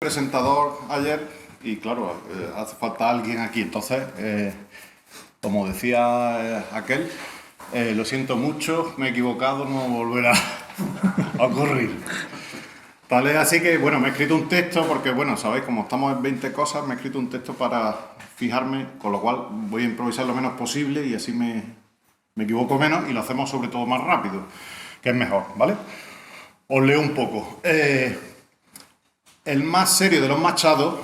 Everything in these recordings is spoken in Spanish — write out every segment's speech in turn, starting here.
Presentador ayer y claro, hace falta alguien aquí, entonces como decía aquel, lo siento mucho, me he equivocado, no volverá a ocurrir. Tal es así que bueno, me he escrito un texto porque bueno, sabéis, como estamos en 20 cosas, me he escrito un texto para fijarme, con lo cual voy a improvisar lo menos posible y así me equivoco menos y lo hacemos sobre todo más rápido, que es mejor, ¿vale? Os leo un poco. El más serio de los Machados,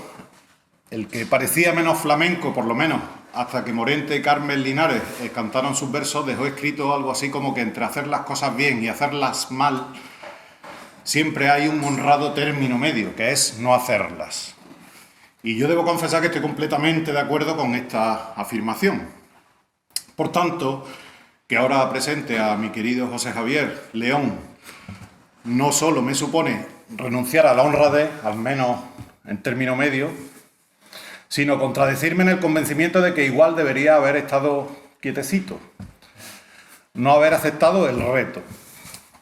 el que parecía menos flamenco, por lo menos, hasta que Morente y Carmen Linares cantaron sus versos, dejó escrito algo así como que entre hacer las cosas bien y hacerlas mal, siempre hay un honrado término medio, que es no hacerlas. Y yo debo confesar que estoy completamente de acuerdo con esta afirmación. Por tanto, que ahora presente a mi querido José Javier León, no solo me supone renunciar a la honradez, al menos en término medio, sino contradecirme en el convencimiento de que igual debería haber estado quietecito, no haber aceptado el reto.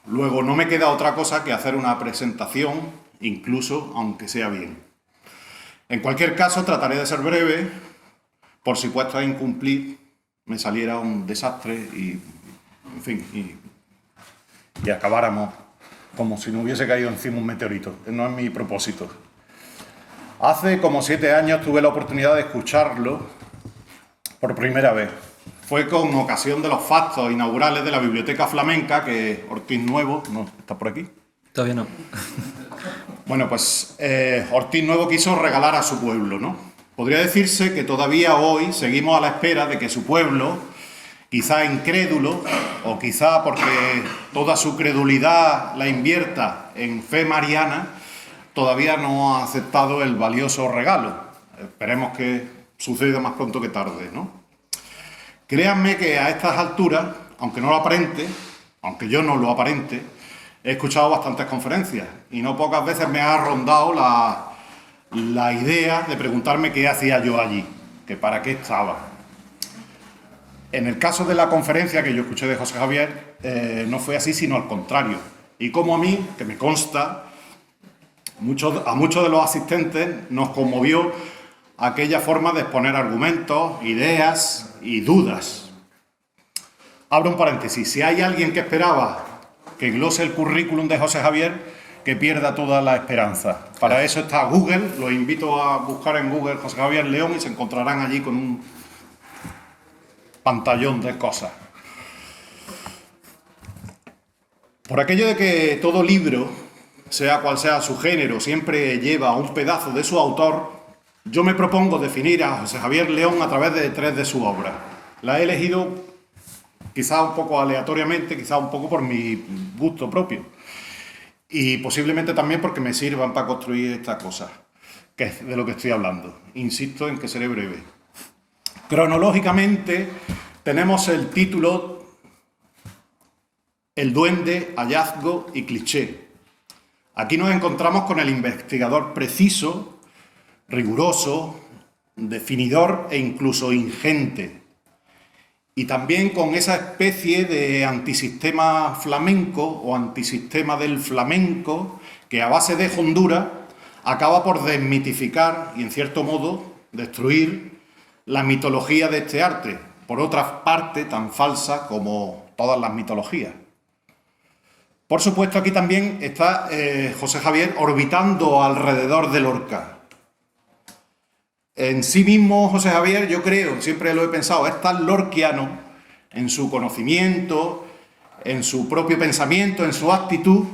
Luego no me queda otra cosa que hacer una presentación, incluso aunque sea bien. En cualquier caso, trataré de ser breve, por si puesto a incumplir me saliera un desastre y, en fin, y acabáramos como si no hubiese caído encima un meteorito. No es mi propósito. Hace como 7 años tuve la oportunidad de escucharlo por primera vez. Fue con ocasión de los fastos inaugurales de la Biblioteca Flamenca que Ortiz Nuevo... ¿No está por aquí? Todavía no. Bueno, pues Ortiz Nuevo quiso regalar a su pueblo, ¿no? Podría decirse que todavía hoy seguimos a la espera de que su pueblo, quizá incrédulo, o quizá porque toda su credulidad la invierta en fe mariana, todavía no ha aceptado el valioso regalo. Esperemos que suceda más pronto que tarde, ¿no? Créanme que a estas alturas, aunque no lo aparente, aunque yo no lo aparente, he escuchado bastantes conferencias y no pocas veces me ha rondado la idea de preguntarme qué hacía yo allí, que para qué estaba. En el caso de la conferencia que yo escuché de José Javier, no fue así, sino al contrario. Y como a mí, que me consta, a muchos de los asistentes nos conmovió aquella forma de exponer argumentos, ideas y dudas. Abro un paréntesis. Si hay alguien que esperaba que glose el currículum de José Javier, que pierda toda la esperanza. Para eso está Google. Los invito a buscar en Google José Javier León y se encontrarán allí con un pantallón de cosas. Por aquello de que todo libro, sea cual sea su género, siempre lleva un pedazo de su autor, yo me propongo definir a José Javier León a través de 3 de su obra. La he elegido quizá un poco aleatoriamente, quizá un poco por mi gusto propio. Y posiblemente también porque me sirvan para construir esta cosa, que es de lo que estoy hablando. Insisto en que seré breve. Cronológicamente tenemos el título El duende, hallazgo y cliché. Aquí nos encontramos con el investigador preciso, riguroso, definidor e incluso ingente. Y también con esa especie de antisistema flamenco o antisistema del flamenco que a base de hondura acaba por desmitificar y en cierto modo destruir la mitología de este arte, por otra parte tan falsa como todas las mitologías. Por supuesto, aquí también está José Javier orbitando alrededor de Lorca. En sí mismo, José Javier, yo creo, siempre lo he pensado, es tan lorquiano en su conocimiento, en su propio pensamiento, en su actitud,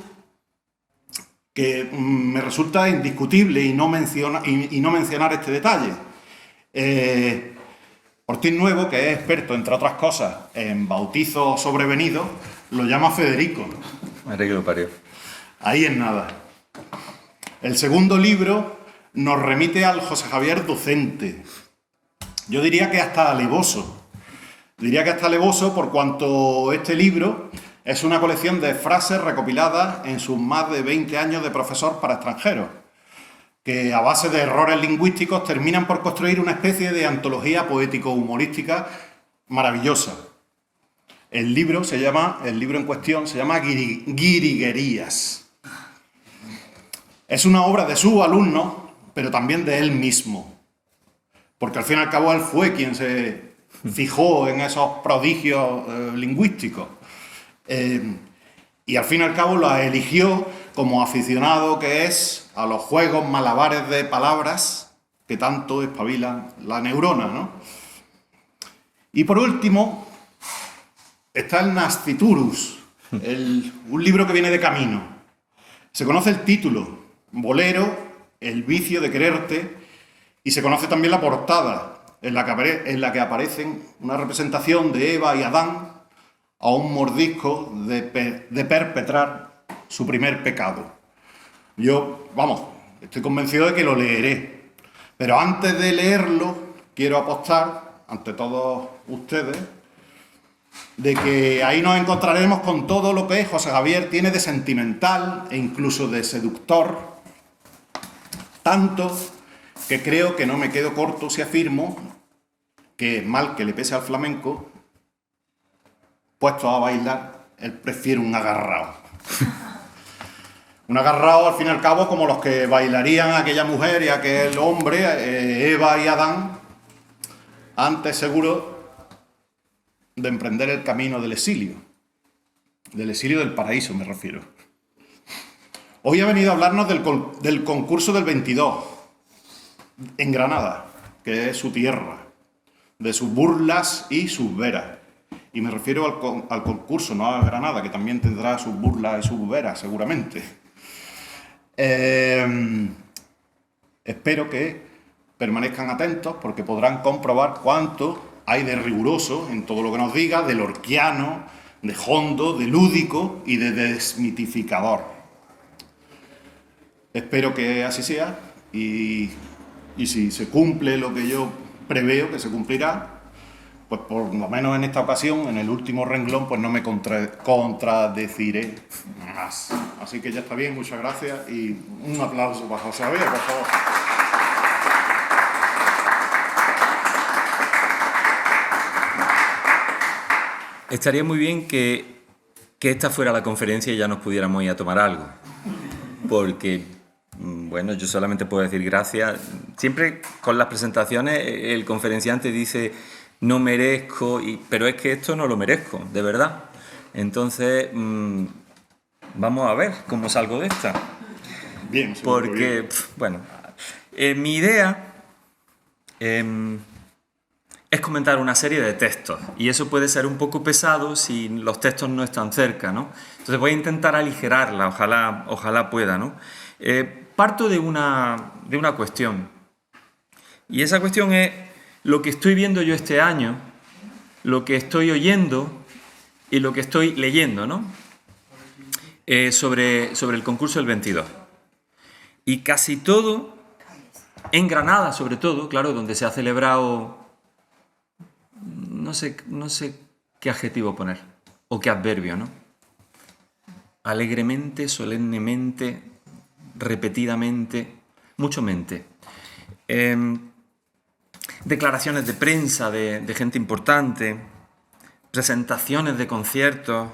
que me resulta indiscutible y no mencionar este detalle. Ortiz Nuevo, que es experto, entre otras cosas, en bautizos sobrevenidos, lo llama Federico. Madre que lo parió. Ahí es nada. El segundo libro nos remite al José Javier docente. Yo diría que hasta alevoso. Diría que hasta alevoso por cuanto este libro es una colección de frases recopiladas en sus más de 20 años de profesor para extranjeros, que a base de errores lingüísticos terminan por construir una especie de antología poético-humorística maravillosa. El libro en cuestión se llama Guiriguerías. Es una obra de sus alumnos, pero también de él mismo. Porque al fin y al cabo él fue quien se fijó en esos prodigios lingüísticos. Y al fin y al cabo la eligió como aficionado que es a los juegos malabares de palabras que tanto espabilan la neurona, ¿no? Y por último está el Nasciturus, un libro que viene de camino. Se conoce el título, Bolero, el vicio de quererte, y se conoce también la portada, en la que aparecen una representación de Eva y Adán a un mordisco de perpetrar su primer pecado. Yo, estoy convencido de que lo leeré, pero antes de leerlo quiero apostar ante todos ustedes de que ahí nos encontraremos con todo lo que José Javier tiene de sentimental e incluso de seductor, tanto que creo que no me quedo corto si afirmo que, mal que le pese al flamenco, puesto a bailar, él prefiere un agarrao. Un agarrao, al fin y al cabo, como los que bailarían aquella mujer y aquel hombre, Eva y Adán, antes seguro de emprender el camino del exilio del paraíso, me refiero. Hoy ha venido a hablarnos del concurso del 22, en Granada, que es su tierra, de sus burlas y sus veras. Y me refiero al concurso, no a Granada, que también tendrá sus burlas y sus veras, seguramente. Espero que permanezcan atentos, porque podrán comprobar cuánto hay de riguroso en todo lo que nos diga, de lorquiano, de hondo, de lúdico y de desmitificador. Espero que así sea, y si se cumple lo que yo preveo que se cumplirá, pues por lo menos en esta ocasión, en el último renglón, pues no me contradeciré más. Así que ya está bien, muchas gracias y un aplauso para José Javier, por favor. Estaría muy bien que esta fuera la conferencia y ya nos pudiéramos ir a tomar algo. Porque, bueno, yo solamente puedo decir gracias. Siempre con las presentaciones el conferenciante dice no merezco, pero es que esto no lo merezco, de verdad. Entonces, vamos a ver cómo salgo de esta. Bien, porque, bien. Bueno, mi idea es comentar una serie de textos, y eso puede ser un poco pesado si los textos no están cerca, ¿no? Entonces voy a intentar aligerarla, ojalá pueda, ¿no? Parto de una cuestión, y esa cuestión es lo que estoy viendo yo este año, lo que estoy oyendo y lo que estoy leyendo, ¿no? Sobre el concurso del 22. Y casi todo, en Granada sobre todo, claro, donde se ha celebrado, no sé qué adjetivo poner, o qué adverbio, ¿no? Alegremente, solemnemente, repetidamente, mucho mente. Declaraciones de prensa de gente importante, presentaciones de conciertos.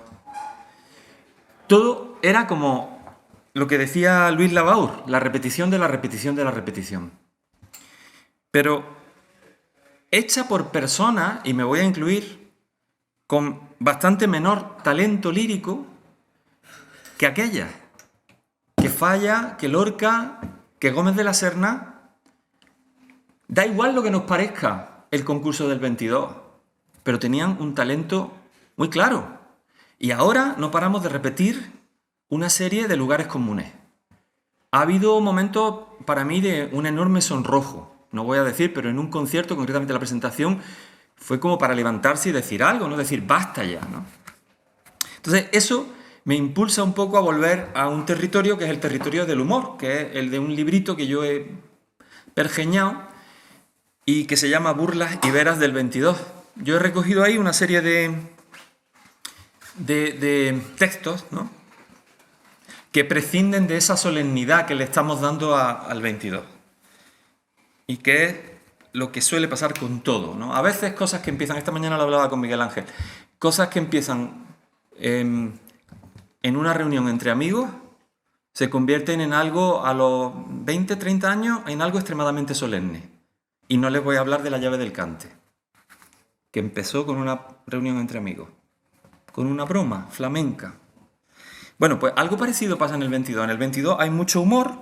Todo era como lo que decía Luis Lavaur, la repetición de la repetición de la repetición. Pero hecha por personas, y me voy a incluir, con bastante menor talento lírico que aquella. Que Falla, que Lorca, que Gómez de la Serna. Da igual lo que nos parezca el concurso del 22, pero tenían un talento muy claro. Y ahora no paramos de repetir una serie de lugares comunes. Ha habido momentos para mí de un enorme sonrojo, no voy a decir, pero en un concierto, concretamente la presentación, fue como para levantarse y decir algo, ¿no? Decir, basta ya, ¿no? Entonces, eso me impulsa un poco a volver a un territorio que es el territorio del humor, que es el de un librito que yo he pergeñado y que se llama Burlas y Veras del 22. Yo he recogido ahí una serie de textos, ¿no?, que prescinden de esa solemnidad que le estamos dando al 22. Y que es lo que suele pasar con todo, ¿no? A veces cosas que empiezan, esta mañana lo hablaba con Miguel Ángel, cosas que empiezan en una reunión entre amigos se convierten en algo a los 20, 30 años, en algo extremadamente solemne. Y no les voy a hablar de la llave del cante, que empezó con una reunión entre amigos, con una broma flamenca. Bueno, pues algo parecido pasa en el 22. En el 22 hay mucho humor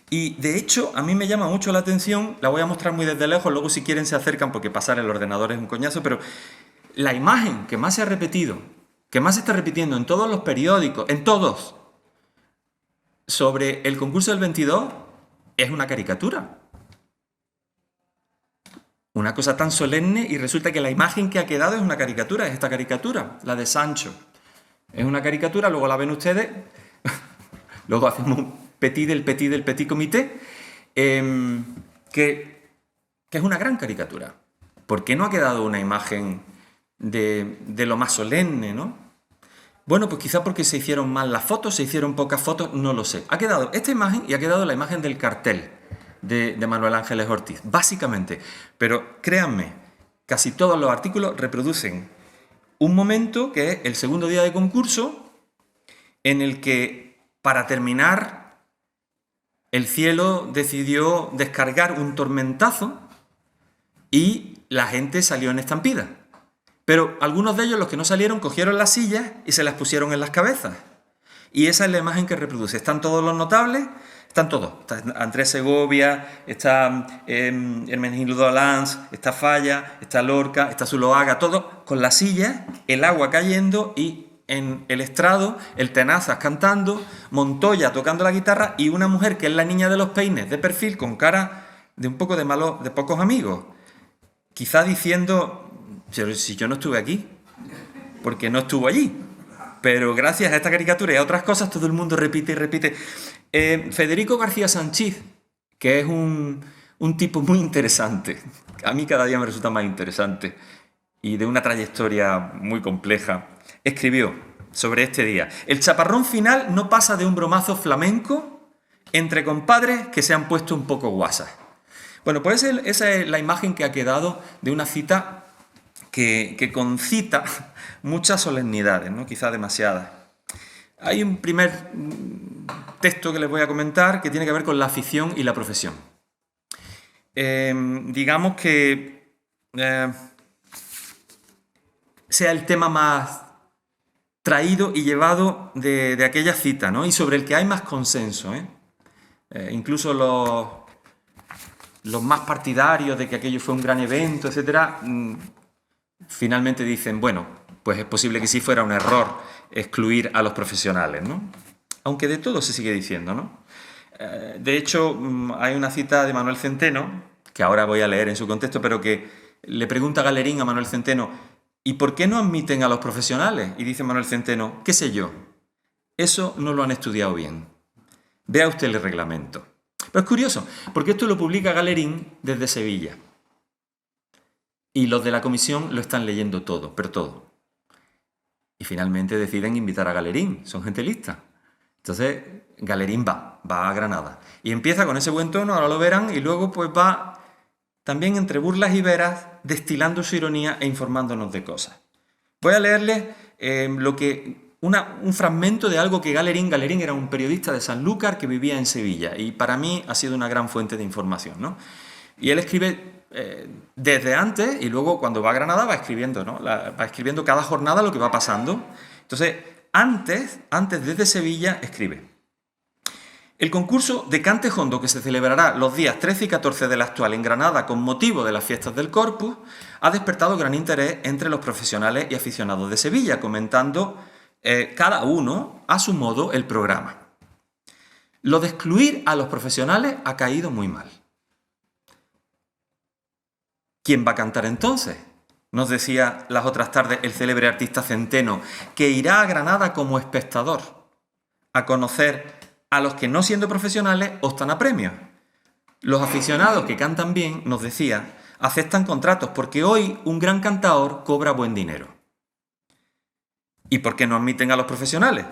y, de hecho, a mí me llama mucho la atención, la voy a mostrar muy desde lejos, luego si quieren se acercan porque pasar el ordenador es un coñazo, pero la imagen que más se ha repetido, que más se está repitiendo en todos los periódicos, en todos, sobre el concurso del 22, es una caricatura. Una cosa tan solemne y resulta que la imagen que ha quedado es una caricatura, es esta caricatura, la de Sancho. Es una caricatura, luego la ven ustedes, luego hacemos un petit comité, que es una gran caricatura. ¿Por qué no ha quedado una imagen de lo más solemne, no? Bueno, pues quizá porque se hicieron mal las fotos, se hicieron pocas fotos, no lo sé. Ha quedado esta imagen y ha quedado la imagen del cartel de Manuel Ángeles Ortiz, básicamente. Pero créanme, casi todos los artículos reproducen un momento que es el segundo día de concurso, en el que, para terminar, el cielo decidió descargar un tormentazo y la gente salió en estampida. Pero algunos de ellos, los que no salieron, cogieron las sillas y se las pusieron en las cabezas. Y esa es la imagen que reproduce. Están todos los notables, están todos. Está Andrés Segovia, está Hermenegildo Alans, está Falla, está Lorca, está Zuloaga, todos con las sillas, el agua cayendo y en el estrado, el Tenazas cantando, Montoya tocando la guitarra y una mujer que es la niña de los peines, de perfil, con cara de un poco de pocos amigos. Quizá diciendo, pero si yo no estuve aquí, porque no estuvo allí. Pero gracias a esta caricatura y a otras cosas todo el mundo repite y repite. Federico García Sanchís, que es un tipo muy interesante, a mí cada día me resulta más interesante, y de una trayectoria muy compleja, escribió sobre este día: el chaparrón final no pasa de un bromazo flamenco entre compadres que se han puesto un poco guasas. Bueno, pues esa es la imagen que ha quedado de una cita que concita muchas solemnidades, ¿no? Quizá demasiadas. Hay un primer texto que les voy a comentar que tiene que ver con la afición y la profesión. Digamos que sea el tema más traído y llevado de aquella cita, ¿no? Y sobre el que hay más consenso, incluso los más partidarios de que aquello fue un gran evento, etcétera, finalmente dicen, bueno, pues es posible que sí fuera un error excluir a los profesionales, ¿no? Aunque de todo se sigue diciendo, ¿no? De hecho, hay una cita de Manuel Centeno, que ahora voy a leer en su contexto, pero que le pregunta Galerín a Manuel Centeno: ¿y por qué no admiten a los profesionales? Y dice Manuel Centeno: qué sé yo, eso no lo han estudiado bien. Vea usted el reglamento. Pero es curioso, porque esto lo publica Galerín desde Sevilla. Y los de la comisión lo están leyendo todo, pero todo. Y finalmente deciden invitar a Galerín, son gente lista. Entonces Galerín va a Granada. Y empieza con ese buen tono, ahora lo verán, y luego pues va también entre burlas y veras, destilando su ironía e informándonos de cosas. Voy a leerles un fragmento de algo que Galerín era un periodista de Sanlúcar que vivía en Sevilla, y para mí ha sido una gran fuente de información, ¿no? Y él escribe desde antes, y luego cuando va a Granada va escribiendo, ¿no? Va escribiendo cada jornada lo que va pasando. Entonces, antes desde Sevilla, escribe: el concurso de cante jondo, que se celebrará los días 13 y 14 del actual en Granada con motivo de las fiestas del Corpus, ha despertado gran interés entre los profesionales y aficionados de Sevilla, comentando cada uno a su modo el programa. Lo de excluir a los profesionales ha caído muy mal. ¿Quién va a cantar entonces? Nos decía las otras tardes el célebre artista Centeno, que irá a Granada como espectador a conocer a los que, no siendo profesionales, optan a premios. Los aficionados que cantan bien, nos decía, aceptan contratos porque hoy un gran cantador cobra buen dinero. ¿Y por qué no admiten a los profesionales?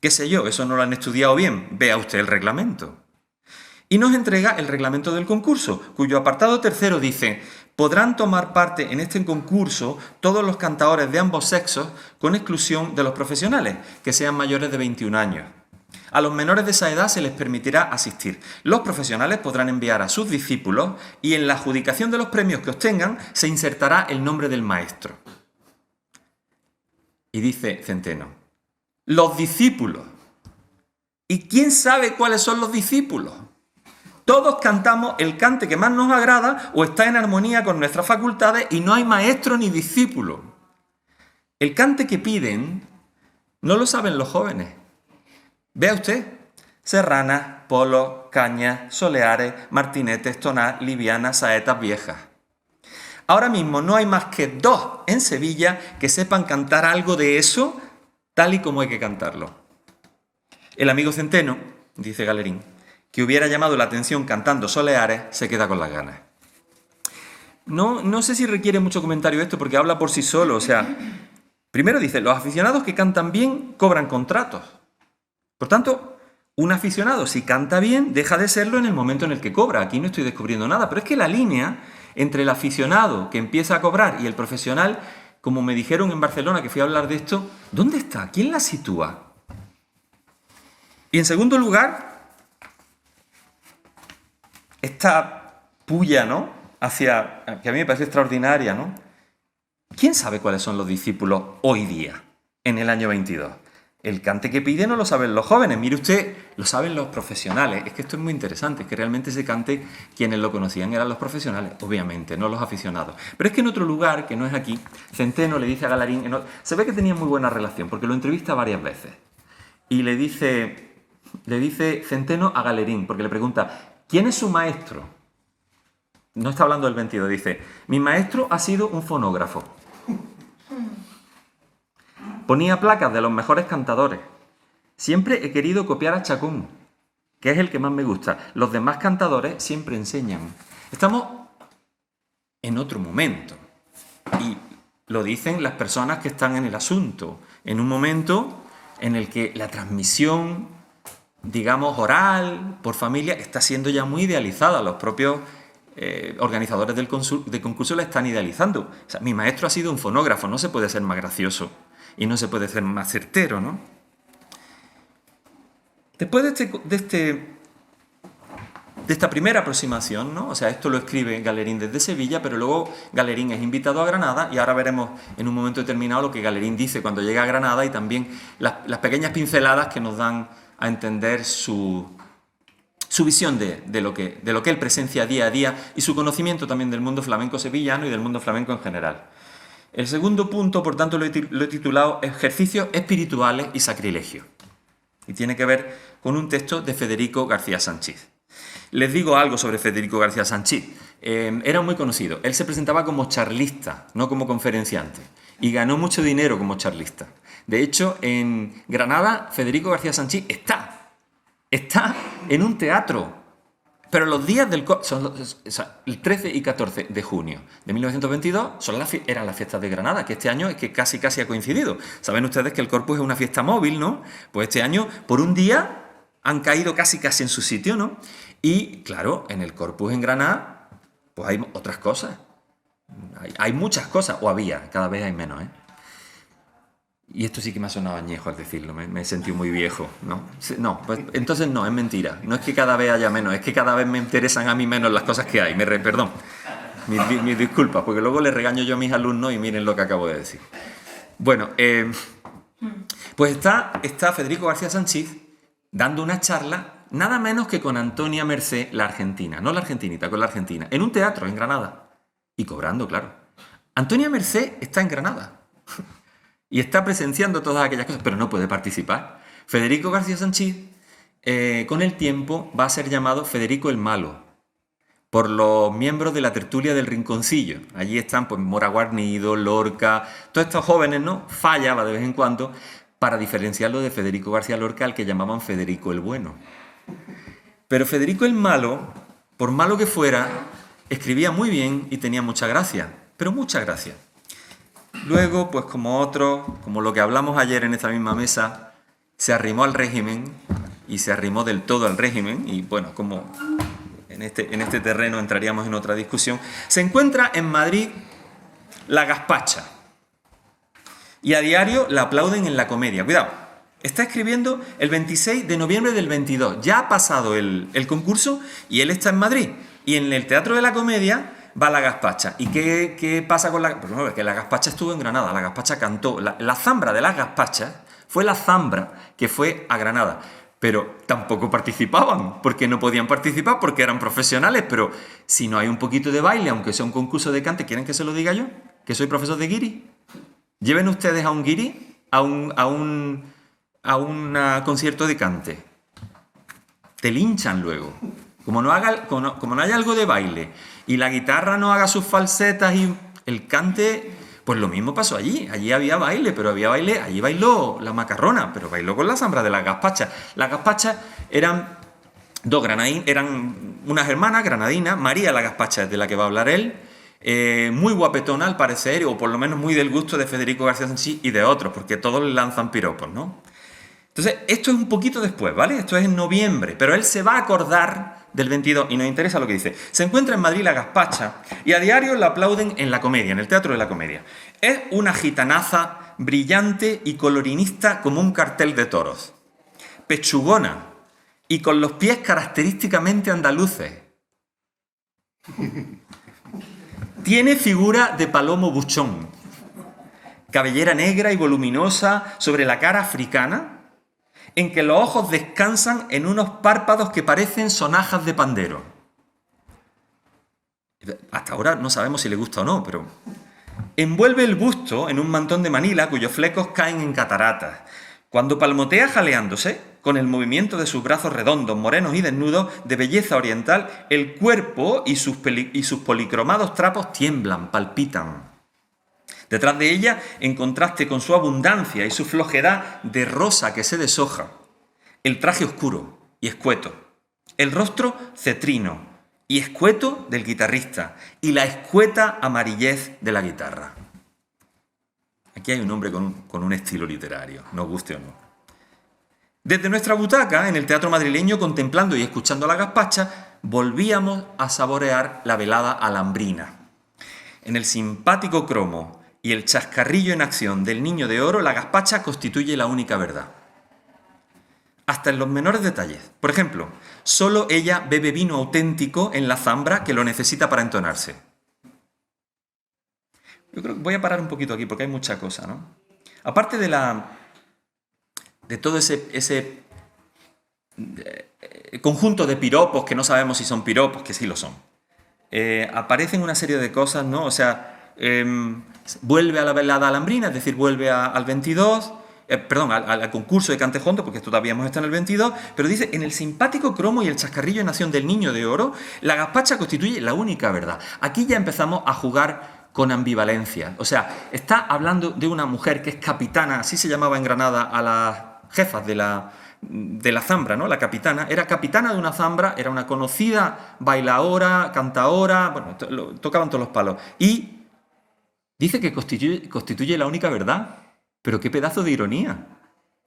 ¿Qué sé yo? Eso no lo han estudiado bien. Vea usted el reglamento. Y nos entrega el reglamento del concurso, cuyo apartado tercero dice: podrán tomar parte en este concurso todos los cantadores de ambos sexos, con exclusión de los profesionales, que sean mayores de 21 años. A los menores de esa edad se les permitirá asistir. Los profesionales podrán enviar a sus discípulos y en la adjudicación de los premios que obtengan se insertará el nombre del maestro. Y dice Centeno, los discípulos. ¿Y quién sabe cuáles son los discípulos? Todos cantamos el cante que más nos agrada o está en armonía con nuestras facultades y no hay maestro ni discípulo. El cante que piden no lo saben los jóvenes. Vea usted, serranas, polos, cañas, soleares, martinetes, tonás, livianas, saetas viejas. Ahora mismo no hay más que 2 en Sevilla que sepan cantar algo de eso tal y como hay que cantarlo. El amigo Centeno, dice Galerín, que hubiera llamado la atención cantando soleares, se queda con las ganas. No sé si requiere mucho comentario esto porque habla por sí solo. O sea, primero dice, los aficionados que cantan bien cobran contratos. Por tanto, un aficionado, si canta bien, deja de serlo en el momento en el que cobra. Aquí no estoy descubriendo nada, pero es que la línea entre el aficionado que empieza a cobrar y el profesional, como me dijeron en Barcelona, que fui a hablar de esto, ¿dónde está? ¿Quién la sitúa? Y en segundo lugar, esta puya, ¿no? Que a mí me parece extraordinaria, ¿no? ¿Quién sabe cuáles son los discípulos hoy día, en el año 22? El cante que pide no lo saben los jóvenes, mire usted, lo saben los profesionales. Es que esto es muy interesante, es que realmente ese cante, quienes lo conocían eran los profesionales, obviamente, no los aficionados. Pero es que en otro lugar, que no es aquí, Centeno le dice a Galerín, se ve que tenía muy buena relación, porque lo entrevista varias veces. Y le dice Centeno a Galerín, porque le pregunta, ¿quién es su maestro? No está hablando del 22, dice, mi maestro ha sido un fonógrafo. Ponía placas de los mejores cantadores. Siempre he querido copiar a Chacón, que es el que más me gusta. Los demás cantadores siempre enseñan. Estamos en otro momento. Y lo dicen las personas que están en el asunto. En un momento en el que la transmisión, digamos, oral, por familia, está siendo ya muy idealizada. Los propios organizadores del concurso la están idealizando. O sea, mi maestro ha sido un fonógrafo, no se puede ser más gracioso. Y no se puede ser más certero, ¿no? Después de esta primera aproximación, ¿no? O sea, esto lo escribe Galerín desde Sevilla, pero luego Galerín es invitado a Granada y ahora veremos en un momento determinado lo que Galerín dice cuando llega a Granada y también las pequeñas pinceladas que nos dan a entender su visión de lo que él presencia día a día y su conocimiento también del mundo flamenco sevillano y del mundo flamenco en general. El segundo punto, por tanto, lo he titulado Ejercicios espirituales y sacrilegio. Y tiene que ver con un texto de Federico García Sanchís. Les digo algo sobre Federico García Sanchís. Era muy conocido. Él se presentaba como charlista, no como conferenciante. Y ganó mucho dinero como charlista. De hecho, en Granada, Federico García Sanchís está en un teatro. Pero los días el 13 y 14 de junio de 1922 eran las fiestas de Granada, que este año es que casi ha coincidido. Saben ustedes que el Corpus es una fiesta móvil, ¿no? Pues este año, por un día, han caído casi en su sitio, ¿no? Y, claro, en el Corpus en Granada, pues hay otras cosas. Hay muchas cosas, o había, cada vez hay menos, ¿eh? Y esto sí que me ha sonado añejo al decirlo, me he sentido muy viejo, ¿no? No, pues entonces no, es mentira. No es que cada vez haya menos, es que cada vez me interesan a mí menos las cosas que hay. Perdón, mis disculpas, porque luego le regaño yo a mis alumnos y miren lo que acabo de decir. Bueno, pues está Federico García Sanchís dando una charla, nada menos que con Antonia Mercé, la argentina. No la argentinita, con la argentina. En un teatro en Granada. Y cobrando, claro. Antonia Mercé está en Granada. Y está presenciando todas aquellas cosas, pero no puede participar. Federico García Sanchís, con el tiempo, va a ser llamado Federico el Malo, por los miembros de la tertulia del Rinconcillo. Allí están pues Mora Guarnido, Lorca, todos estos jóvenes, ¿no? Fallaba de vez en cuando, para diferenciarlo de Federico García Lorca, al que llamaban Federico el Bueno. Pero Federico el Malo, por malo que fuera, escribía muy bien y tenía mucha gracia, pero mucha gracia. Luego, pues como lo que hablamos ayer en esta misma mesa, se arrimó al régimen y se arrimó del todo al régimen y bueno, como en este terreno entraríamos en otra discusión. Se encuentra en Madrid la Gaspacha y a diario la aplauden en La Comedia. Cuidado, está escribiendo el 26 de noviembre del 22. Ya ha pasado el concurso y él está en Madrid. Y en el Teatro de la Comedia va la Gazpacha. ¿Y qué pasa con la...? Pues no, es que la Gazpacha estuvo en Granada. La Gazpacha cantó. La zambra de las Gazpachas fue la zambra que fue a Granada. Pero tampoco participaban, porque no podían participar, porque eran profesionales. Pero si no hay un poquito de baile, aunque sea un concurso de cante, ¿quieren que se lo diga yo? Que soy profesor de guiri. Lleven ustedes a un guiri a un concierto de cante. Te linchan luego. Como no haya algo de baile y la guitarra no haga sus falsetas y el cante, pues lo mismo pasó allí. Allí había baile, pero había baile, allí bailó la macarrona, pero bailó con la zambra de las Gazpachas. Las Gazpachas eran eran unas hermanas granadinas. María la Gazpacha es de la que va a hablar él. Muy guapetona al parecer, o por lo menos muy del gusto de Federico García Sanchís y de otros, porque todos le lanzan piropos, ¿no? Entonces, esto es un poquito después, ¿vale? Esto es en noviembre, pero él se va a acordar del 22 y nos interesa lo que dice. Se encuentra en Madrid la Gazpacha y a diario la aplauden en la Comedia, en el Teatro de la Comedia. Es una gitanaza brillante y colorinista como un cartel de toros. Pechugona y con los pies característicamente andaluces. Tiene figura de palomo buchón. Cabellera negra y voluminosa sobre la cara africana, en que los ojos descansan en unos párpados que parecen sonajas de pandero. Hasta ahora no sabemos si le gusta o no, pero... Envuelve el busto en un mantón de Manila cuyos flecos caen en cataratas. Cuando palmotea jaleándose, con el movimiento de sus brazos redondos, morenos y desnudos, de belleza oriental, el cuerpo y sus policromados trapos tiemblan, palpitan. Detrás de ella, en contraste con su abundancia y su flojedad de rosa que se deshoja, el traje oscuro y escueto, el rostro cetrino y escueto del guitarrista y la escueta amarillez de la guitarra. Aquí hay un hombre con un estilo literario, nos guste o no. Desde nuestra butaca, en el teatro madrileño, contemplando y escuchando a la Gazpacha, volvíamos a saborear la velada alhambrina. En el simpático cromo y el chascarrillo en acción del Niño de Oro, la Gazpacha constituye la única verdad. Hasta en los menores detalles. Por ejemplo, solo ella bebe vino auténtico en la zambra que lo necesita para entonarse. Yo creo que voy a parar un poquito aquí porque hay mucha cosa, ¿no? Aparte de todo ese conjunto de piropos que no sabemos si son piropos, que sí lo son. Aparecen una serie de cosas, ¿no? O sea, vuelve a la velada alhambrina, es decir, vuelve al 22, al concurso de Cantejondo, porque todavía hemos estado en el 22, pero dice, en el simpático cromo y el chascarrillo en acción del Niño de Oro, la Gazpacha constituye la única verdad. Aquí ya empezamos a jugar con ambivalencia. O sea, está hablando de una mujer que es capitana, así se llamaba en Granada a las jefas de la zambra, ¿no? La capitana, era capitana de una zambra, era una conocida bailaora, cantaora, bueno, tocaban todos los palos. Y dice que constituye la única verdad. Pero qué pedazo de ironía.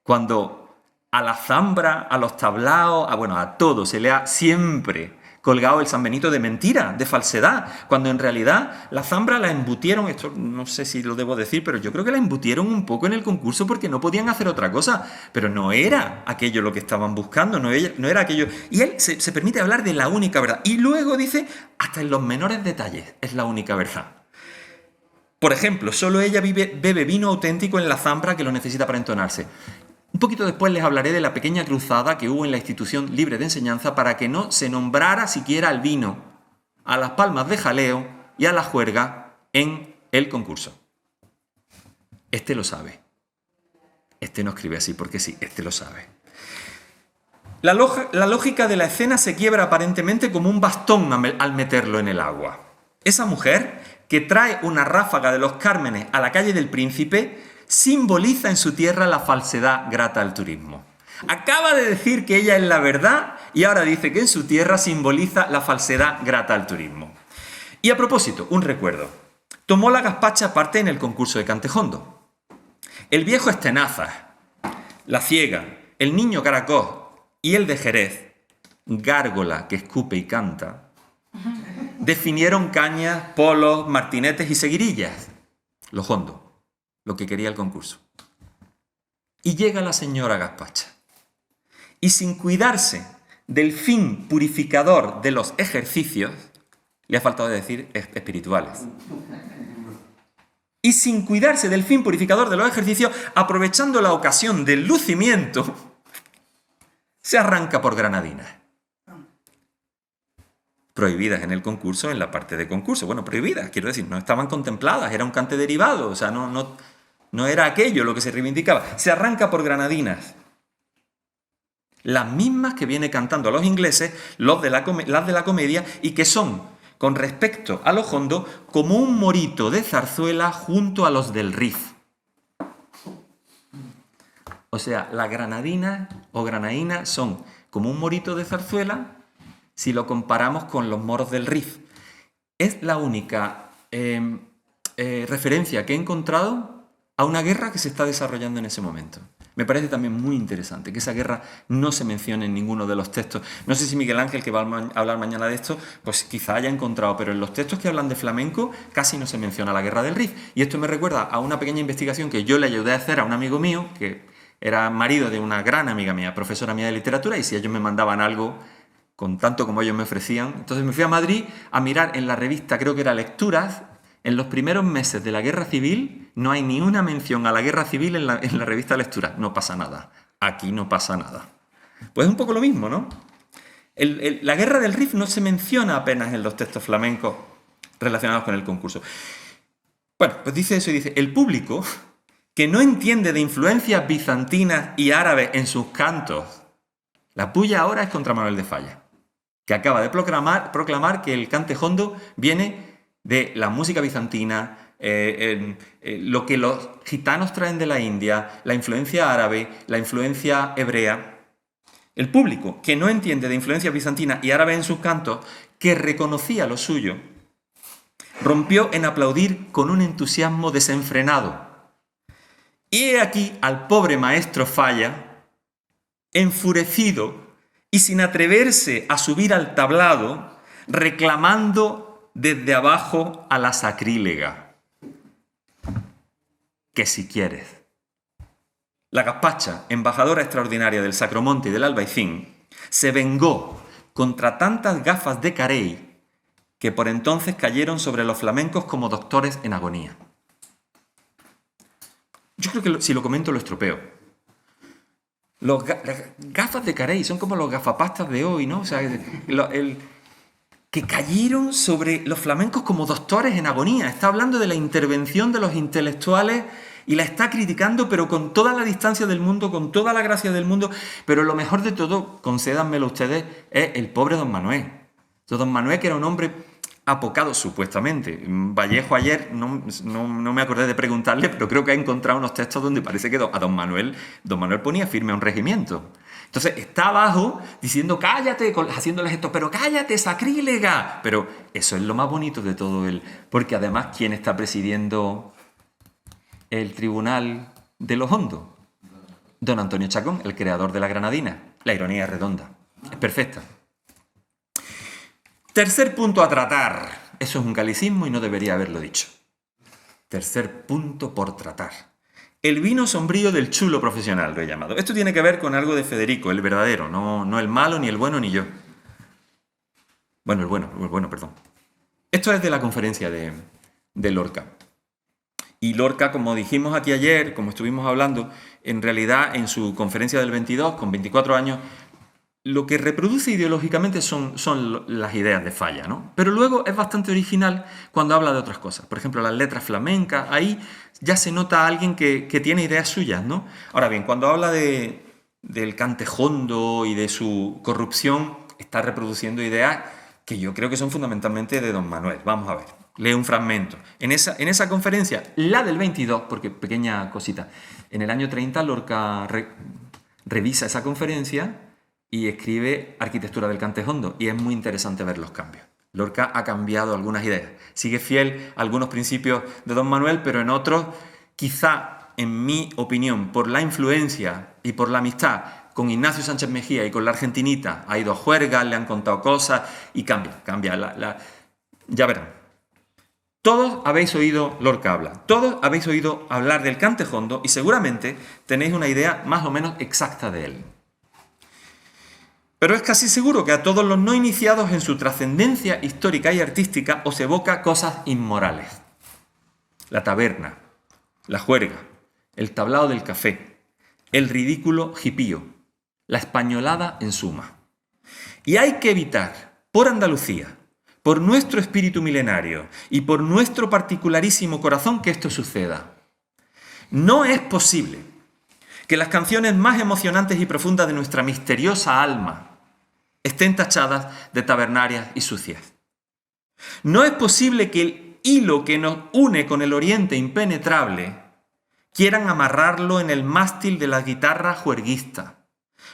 Cuando a la zambra, a los tablaos, a todo se le ha siempre colgado el San Benito de mentira, de falsedad, cuando en realidad la zambra la embutieron, esto no sé si lo debo decir, pero yo creo que la embutieron un poco en el concurso porque no podían hacer otra cosa, pero no era aquello lo que estaban buscando, no era aquello. Y él se permite hablar de la única verdad. Y luego dice, hasta en los menores detalles es la única verdad. Por ejemplo, solo ella bebe vino auténtico en la zambra que lo necesita para entonarse. Un poquito después les hablaré de la pequeña cruzada que hubo en la institución libre de enseñanza para que no se nombrara siquiera al vino, a las palmas de jaleo y a la juerga en el concurso. Este lo sabe. Este no escribe así porque sí, este lo sabe. La lógica de la escena se quiebra aparentemente como un bastón al meterlo en el agua. Esa mujer, que trae una ráfaga de los Cármenes a la calle del Príncipe, simboliza en su tierra la falsedad grata al turismo. Acaba de decir que ella es la verdad y ahora dice que en su tierra simboliza la falsedad grata al turismo. Y a propósito, un recuerdo. Tomó la Gazpacha parte en el concurso de Cantejondo. El viejo Estenazas, la ciega, el niño Caracol y el de Jerez, gárgola que escupe y canta, definieron cañas, polos, martinetes y seguirillas. Lo hondo, lo que quería el concurso. y llega la señora Gazpacha. Y sin cuidarse del fin purificador de los ejercicios, le ha faltado decir espirituales. Y sin cuidarse del fin purificador de los ejercicios, aprovechando la ocasión del lucimiento, se arranca por granadinas. Prohibidas en el concurso, en la parte de concurso. Bueno, prohibidas, quiero decir, no estaban contempladas, era un cante derivado, o sea, no era aquello lo que se reivindicaba. Se arranca por granadinas. Las mismas que viene cantando a los ingleses, las de la comedia, y que son, con respecto a los hondos, como un morito de zarzuela junto a los del riff. O sea, las granadinas o granadinas son como un morito de zarzuela si lo comparamos con los moros del riff. Es la única referencia que he encontrado a una guerra que se está desarrollando en ese momento. Me parece también muy interesante que esa guerra no se mencione en ninguno de los textos. No sé si Miguel Ángel, que va a hablar mañana de esto, pues quizá haya encontrado, pero en los textos que hablan de flamenco casi no se menciona la guerra del Rif. Y esto me recuerda a una pequeña investigación que yo le ayudé a hacer a un amigo mío, que era marido de una gran amiga mía, profesora mía de literatura, y si ellos me mandaban algo, con tanto como ellos me ofrecían, entonces me fui a Madrid a mirar en la revista, creo que era Lecturas. En los primeros meses de la Guerra Civil no hay ni una mención a la Guerra Civil en la revista Lectura. No pasa nada. Aquí no pasa nada. Pues es un poco lo mismo, ¿no? La Guerra del Rif no se menciona apenas en los textos flamencos relacionados con el concurso. Bueno, pues dice eso y dice, el público que no entiende de influencias bizantinas y árabes en sus cantos, la puya ahora es contra Manuel de Falla, que acaba de proclamar que el cante hondo viene de la música bizantina, lo que los gitanos traen de la India, la influencia árabe, la influencia hebrea. El público que no entiende de influencia bizantina y árabe en sus cantos, que reconocía lo suyo, rompió en aplaudir con un entusiasmo desenfrenado. Y he aquí al pobre maestro Falla, enfurecido y sin atreverse a subir al tablado, reclamando desde abajo a la sacrílega. Que si quieres. La Gazpacha, embajadora extraordinaria del Sacromonte y del Albaicín, se vengó contra tantas gafas de carey que por entonces cayeron sobre los flamencos como doctores en agonía. Yo creo que si lo comento lo estropeo. Las gafas de carey son como los gafapastas de hoy, ¿no? O sea, que cayeron sobre los flamencos como doctores en agonía. Está hablando de la intervención de los intelectuales y la está criticando, pero con toda la distancia del mundo, con toda la gracia del mundo. Pero lo mejor de todo, concédanmelo ustedes, es el pobre don Manuel. Don Manuel, que era un hombre apocado, supuestamente. Vallejo ayer, no me acordé de preguntarle, pero creo que ha encontrado unos textos donde parece que a don Manuel ponía firme a un regimiento. Entonces está abajo diciendo cállate, haciéndoles esto, pero cállate, sacrílega. Pero eso es lo más bonito de todo él, porque además, ¿quién está presidiendo el tribunal de los hondos? Don Antonio Chacón, el creador de la granadina. La ironía es redonda, es perfecta. Tercer punto a tratar. Eso es un galicismo y no debería haberlo dicho. Tercer punto por tratar. El vino sombrío del chulo profesional, lo he llamado. Esto tiene que ver con algo de Federico, el verdadero, no el malo, ni el bueno, ni yo. Bueno, el bueno, perdón. Esto es de la conferencia de Lorca. Y Lorca, como dijimos aquí ayer, como estuvimos hablando, en realidad en su conferencia del 22, con 24 años, lo que reproduce ideológicamente son las ideas de Falla, ¿no? Pero luego es bastante original cuando habla de otras cosas. Por ejemplo, las letras flamencas, ahí ya se nota a alguien que tiene ideas suyas, ¿no? Ahora bien, cuando habla del cante hondo y de su corrupción, está reproduciendo ideas que yo creo que son fundamentalmente de don Manuel. Vamos a ver, leo un fragmento. En esa conferencia, la del 22, porque pequeña cosita, en el año 30 Lorca revisa esa conferencia y escribe Arquitectura del cante hondo, y es muy interesante ver los cambios. Lorca ha cambiado algunas ideas, sigue fiel a algunos principios de don Manuel, pero en otros, quizá, en mi opinión, por la influencia y por la amistad con Ignacio Sánchez Mejía y con la argentinita, ha ido a juergas, le han contado cosas y cambia. Ya verán. Todos habéis oído Lorca hablar, todos habéis oído hablar del Cantejondo y seguramente tenéis una idea más o menos exacta de él. Pero es casi seguro que a todos los no iniciados en su trascendencia histórica y artística os evoca cosas inmorales. La taberna, la juerga, el tablao del café, el ridículo hipío, la españolada en suma. Y hay que evitar, por Andalucía, por nuestro espíritu milenario y por nuestro particularísimo corazón, que esto suceda. No es posible que las canciones más emocionantes y profundas de nuestra misteriosa alma estén tachadas de tabernarias y sucias. No es posible que el hilo que nos une con el oriente impenetrable quieran amarrarlo en el mástil de la guitarra juerguista.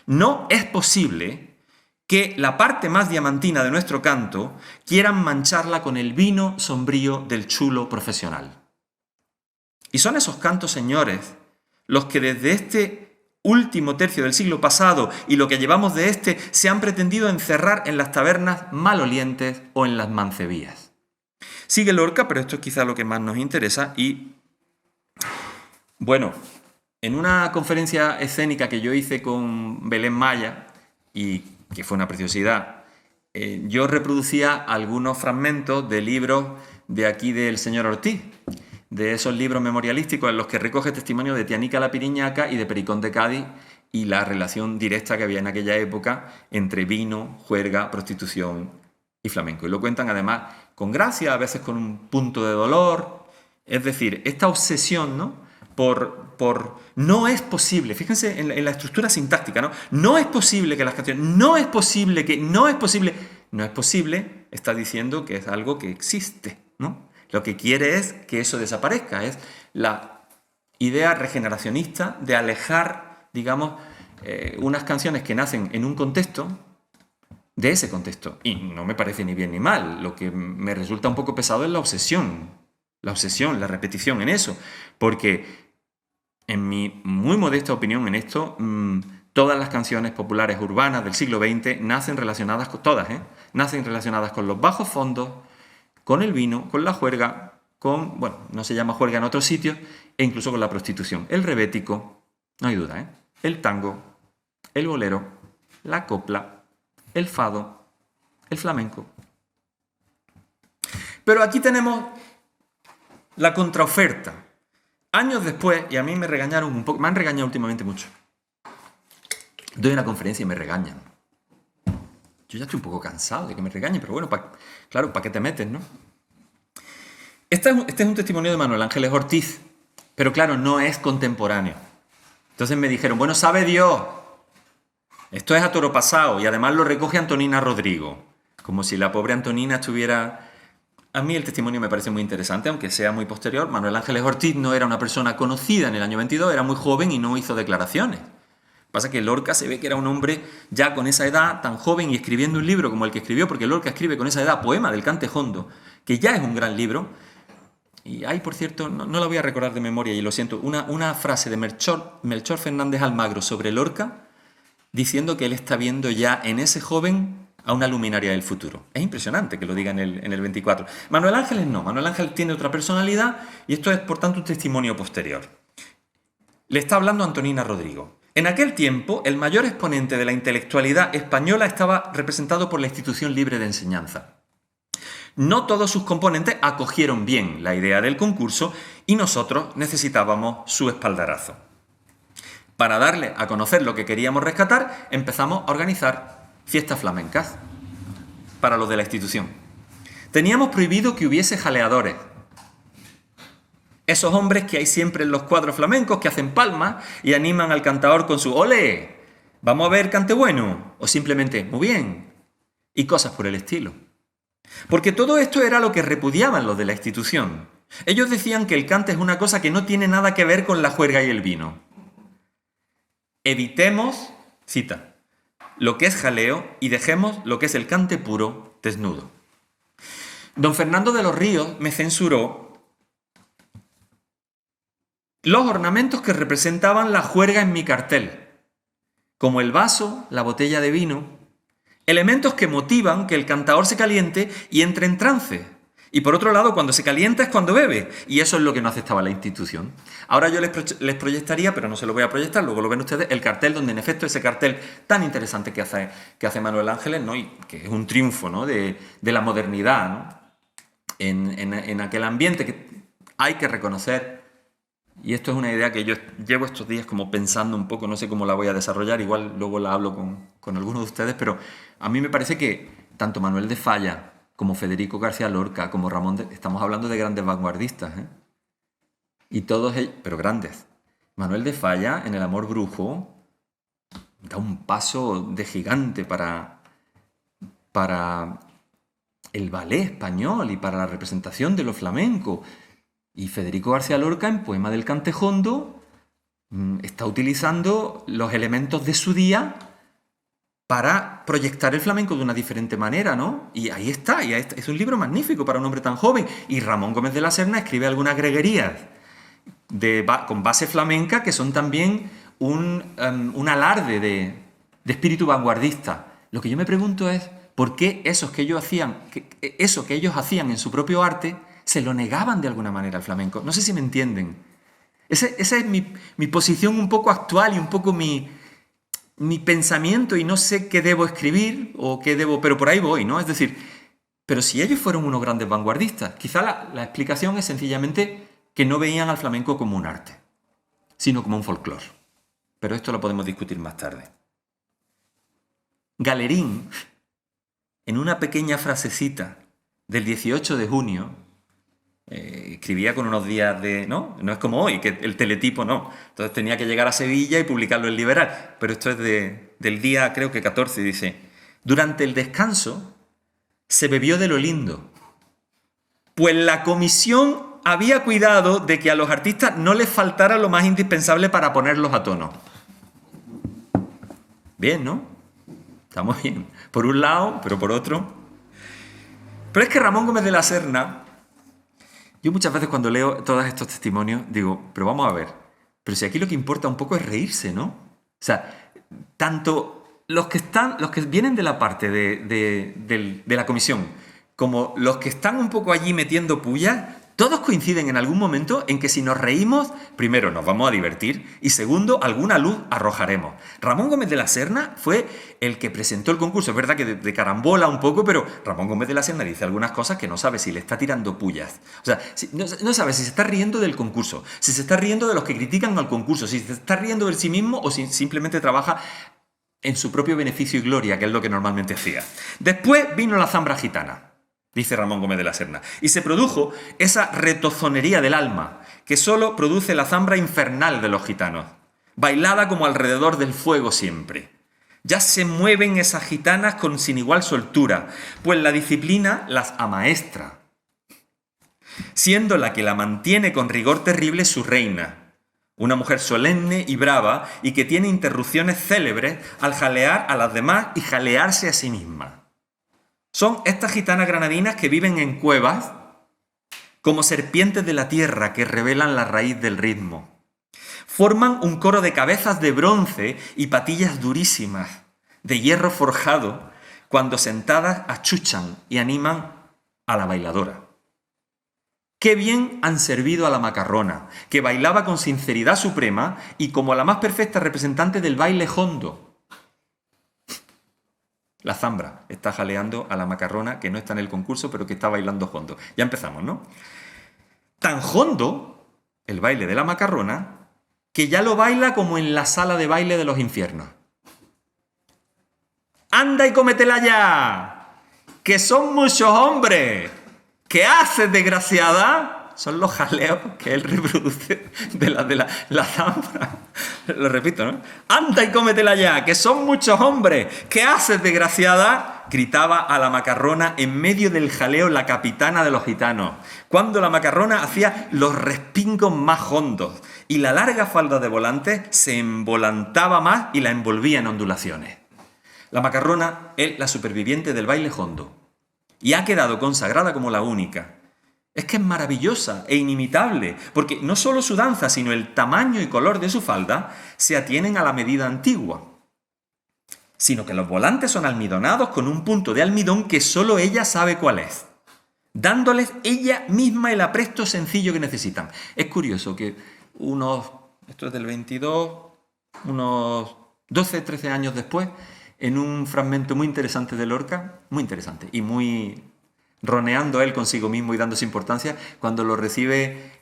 No es posible que la parte más diamantina de nuestro canto quieran mancharla con el vino sombrío del chulo profesional. Y son esos cantos, señores, los que desde este último tercio del siglo pasado y lo que llevamos de este se han pretendido encerrar en las tabernas malolientes o en las mancebías. Sigue Lorca, pero esto es quizá lo que más nos interesa y, bueno, en una conferencia escénica que yo hice con Belén Maya y que fue una preciosidad, yo reproducía algunos fragmentos de libros de aquí del señor Ortiz, de esos libros memorialísticos en los que recoge testimonio de Tianica la Piriñaca y de Pericón de Cádiz y la relación directa que había en aquella época entre vino, juerga, prostitución y flamenco. Y lo cuentan además con gracia, a veces con un punto de dolor. Es decir, esta obsesión, ¿no?, por no es posible, fíjense en la estructura sintáctica, ¿no? No es posible que las canciones, no es posible, está diciendo que es algo que existe, ¿no? Lo que quiere es que eso desaparezca, es la idea regeneracionista de alejar, digamos, unas canciones que nacen en un contexto de ese contexto. Y no me parece ni bien ni mal, lo que me resulta un poco pesado es la obsesión, la repetición en eso, porque en mi muy modesta opinión en esto, todas las canciones populares urbanas del siglo XX nacen relacionadas con todas, nacen relacionadas con los bajos fondos, con el vino, con la juerga, con, bueno, no se llama juerga en otros sitios, e incluso con la prostitución. El rebético, no hay duda, el tango, el bolero, la copla, el fado, el flamenco. Pero aquí tenemos la contraoferta. Años después, y a mí me regañaron un poco, me han regañado últimamente mucho. Doy una conferencia y me regañan. Yo ya estoy un poco cansado de que me regañen, pero bueno, claro, ¿para qué te metes, no? Este es un testimonio de Manuel Ángeles Ortiz, pero claro, no es contemporáneo. Entonces me dijeron, bueno, sabe Dios, esto es a toro pasado, y además lo recoge Antonina Rodrigo, como si la pobre Antonina estuviera... A mí el testimonio me parece muy interesante, aunque sea muy posterior. Manuel Ángeles Ortiz no era una persona conocida en el año 22, era muy joven y no hizo declaraciones. Pasa que Lorca se ve que era un hombre ya con esa edad, tan joven, y escribiendo un libro como el que escribió, porque Lorca escribe con esa edad Poema del Cantejondo, que ya es un gran libro. Y hay, por cierto, no la voy a recordar de memoria, y lo siento, una frase de Melchor Fernández Almagro sobre Lorca, diciendo que él está viendo ya en ese joven a una luminaria del futuro. Es impresionante que lo diga en el 24. Manuel Ángeles no, Manuel Ángeles tiene otra personalidad, y esto es, por tanto, un testimonio posterior. Le está hablando Antonina Rodrigo. En aquel tiempo, el mayor exponente de la intelectualidad española estaba representado por la Institución Libre de Enseñanza. No todos sus componentes acogieron bien la idea del concurso y nosotros necesitábamos su espaldarazo. Para darle a conocer lo que queríamos rescatar, empezamos a organizar fiestas flamencas para los de la institución. Teníamos prohibido que hubiese jaleadores. Esos hombres que hay siempre en los cuadros flamencos que hacen palmas y animan al cantador con su ¡ole! ¿Vamos a ver cante bueno? O simplemente ¡muy bien! Y cosas por el estilo. Porque todo esto era lo que repudiaban los de la institución. Ellos decían que el cante es una cosa que no tiene nada que ver con la juerga y el vino. Evitemos, cita, lo que es jaleo y dejemos lo que es el cante puro desnudo. Don Fernando de los Ríos me censuró los ornamentos que representaban la juerga en mi cartel, como el vaso, la botella de vino, elementos que motivan que el cantador se caliente y entre en trance, Y por otro lado, cuando se calienta es cuando bebe. Y eso es lo que no aceptaba la institución. Ahora yo les proyectaría, pero no se lo voy a proyectar, luego lo ven ustedes, el cartel donde en efecto ese cartel tan interesante que hace Manuel Ángeles, ¿no? Y que es un triunfo, ¿no? de la modernidad, ¿no? en aquel ambiente que hay que reconocer. Y esto es una idea que yo llevo estos días como pensando un poco, no sé cómo la voy a desarrollar, igual luego la hablo con algunos de ustedes, pero a mí me parece que tanto Manuel de Falla como Federico García Lorca, como estamos hablando de grandes vanguardistas, ¿eh? Y todos ellos, pero grandes. Manuel de Falla, en El amor brujo, da un paso de gigante para el ballet español y para la representación de lo flamenco. Y Federico García Lorca, en Poema del Cantejondo, está utilizando los elementos de su día para proyectar el flamenco de una diferente manera, ¿no? Y ahí está, es un libro magnífico para un hombre tan joven. Y Ramón Gómez de la Serna escribe algunas greguerías con base flamenca que son también un alarde de espíritu vanguardista. Lo que yo me pregunto es, ¿por qué eso que ellos hacían en su propio arte se lo negaban de alguna manera al flamenco? No sé si me entienden. Esa es mi posición un poco actual y un poco mi pensamiento, y no sé qué debo escribir o qué debo... Pero por ahí voy, ¿no? Es decir, pero si ellos fueron unos grandes vanguardistas, quizá la explicación es sencillamente que no veían al flamenco como un arte, sino como un folclore. Pero esto lo podemos discutir más tarde. Galerín, en una pequeña frasecita del 18 de junio, escribía con unos días de... ¿no? No es como hoy, que el teletipo no. Entonces tenía que llegar a Sevilla y publicarlo en Liberal. Pero esto es del día, creo que 14, dice: durante el descanso se bebió de lo lindo, pues la comisión había cuidado de que a los artistas no les faltara lo más indispensable para ponerlos a tono. Bien, ¿no? Estamos bien. Por un lado, pero por otro. Pero es que Ramón Gómez de la Serna, yo muchas veces cuando leo todos estos testimonios digo, pero vamos a ver, pero si aquí lo que importa un poco es reírse, ¿no? O sea, tanto los que vienen de la parte de la comisión como los que están un poco allí metiendo puya, todos coinciden en algún momento en que si nos reímos, primero nos vamos a divertir y segundo, alguna luz arrojaremos. Ramón Gómez de la Serna fue el que presentó el concurso. Es verdad que de carambola un poco, pero Ramón Gómez de la Serna dice algunas cosas que no sabe si le está tirando pullas. O sea, no sabe si se está riendo del concurso, si se está riendo de los que critican al concurso, si se está riendo de sí mismo o si simplemente trabaja en su propio beneficio y gloria, que es lo que normalmente hacía. Después vino la zambra gitana, dice Ramón Gómez de la Serna, y se produjo esa retozonería del alma que solo produce la zambra infernal de los gitanos, bailada como alrededor del fuego siempre. Ya se mueven esas gitanas con sin igual soltura, pues la disciplina las amaestra, siendo la que la mantiene con rigor terrible su reina, una mujer solemne y brava y que tiene interrupciones célebres al jalear a las demás y jalearse a sí misma. Son estas gitanas granadinas que viven en cuevas como serpientes de la tierra que revelan la raíz del ritmo. Forman un coro de cabezas de bronce y patillas durísimas, de hierro forjado, cuando sentadas achuchan y animan a la bailadora. Qué bien han servido a la macarrona, que bailaba con sinceridad suprema y como la más perfecta representante del baile jondo. La zambra está jaleando a la macarrona, que no está en el concurso, pero que está bailando jondo. Ya empezamos, ¿no? Tan jondo, el baile de la macarrona, que ya lo baila como en la sala de baile de los infiernos. ¡Anda y cómetela ya! ¡Que son muchos hombres! ¿Qué haces, desgraciada? Son los jaleos que él reproduce de la zambra. Lo repito, ¿no? ¡Anda y cómetela ya! ¡Que son muchos hombres! ¿Qué haces, desgraciada? Gritaba a la macarrona en medio del jaleo la capitana de los gitanos, cuando la macarrona hacía los respingos más hondos y la larga falda de volantes se embolantaba más y la envolvía en ondulaciones. La macarrona es la superviviente del baile hondo y ha quedado consagrada como la única. Es que es maravillosa e inimitable, porque no solo su danza, sino el tamaño y color de su falda se atienen a la medida antigua, sino que los volantes son almidonados con un punto de almidón que solo ella sabe cuál es. dándoles ella misma el apresto sencillo que necesitan. Es curioso que esto es del 22, unos 12, 13 años después, en un fragmento muy interesante de Lorca, muy interesante y muy roneando a él consigo mismo y dándose importancia, cuando lo recibe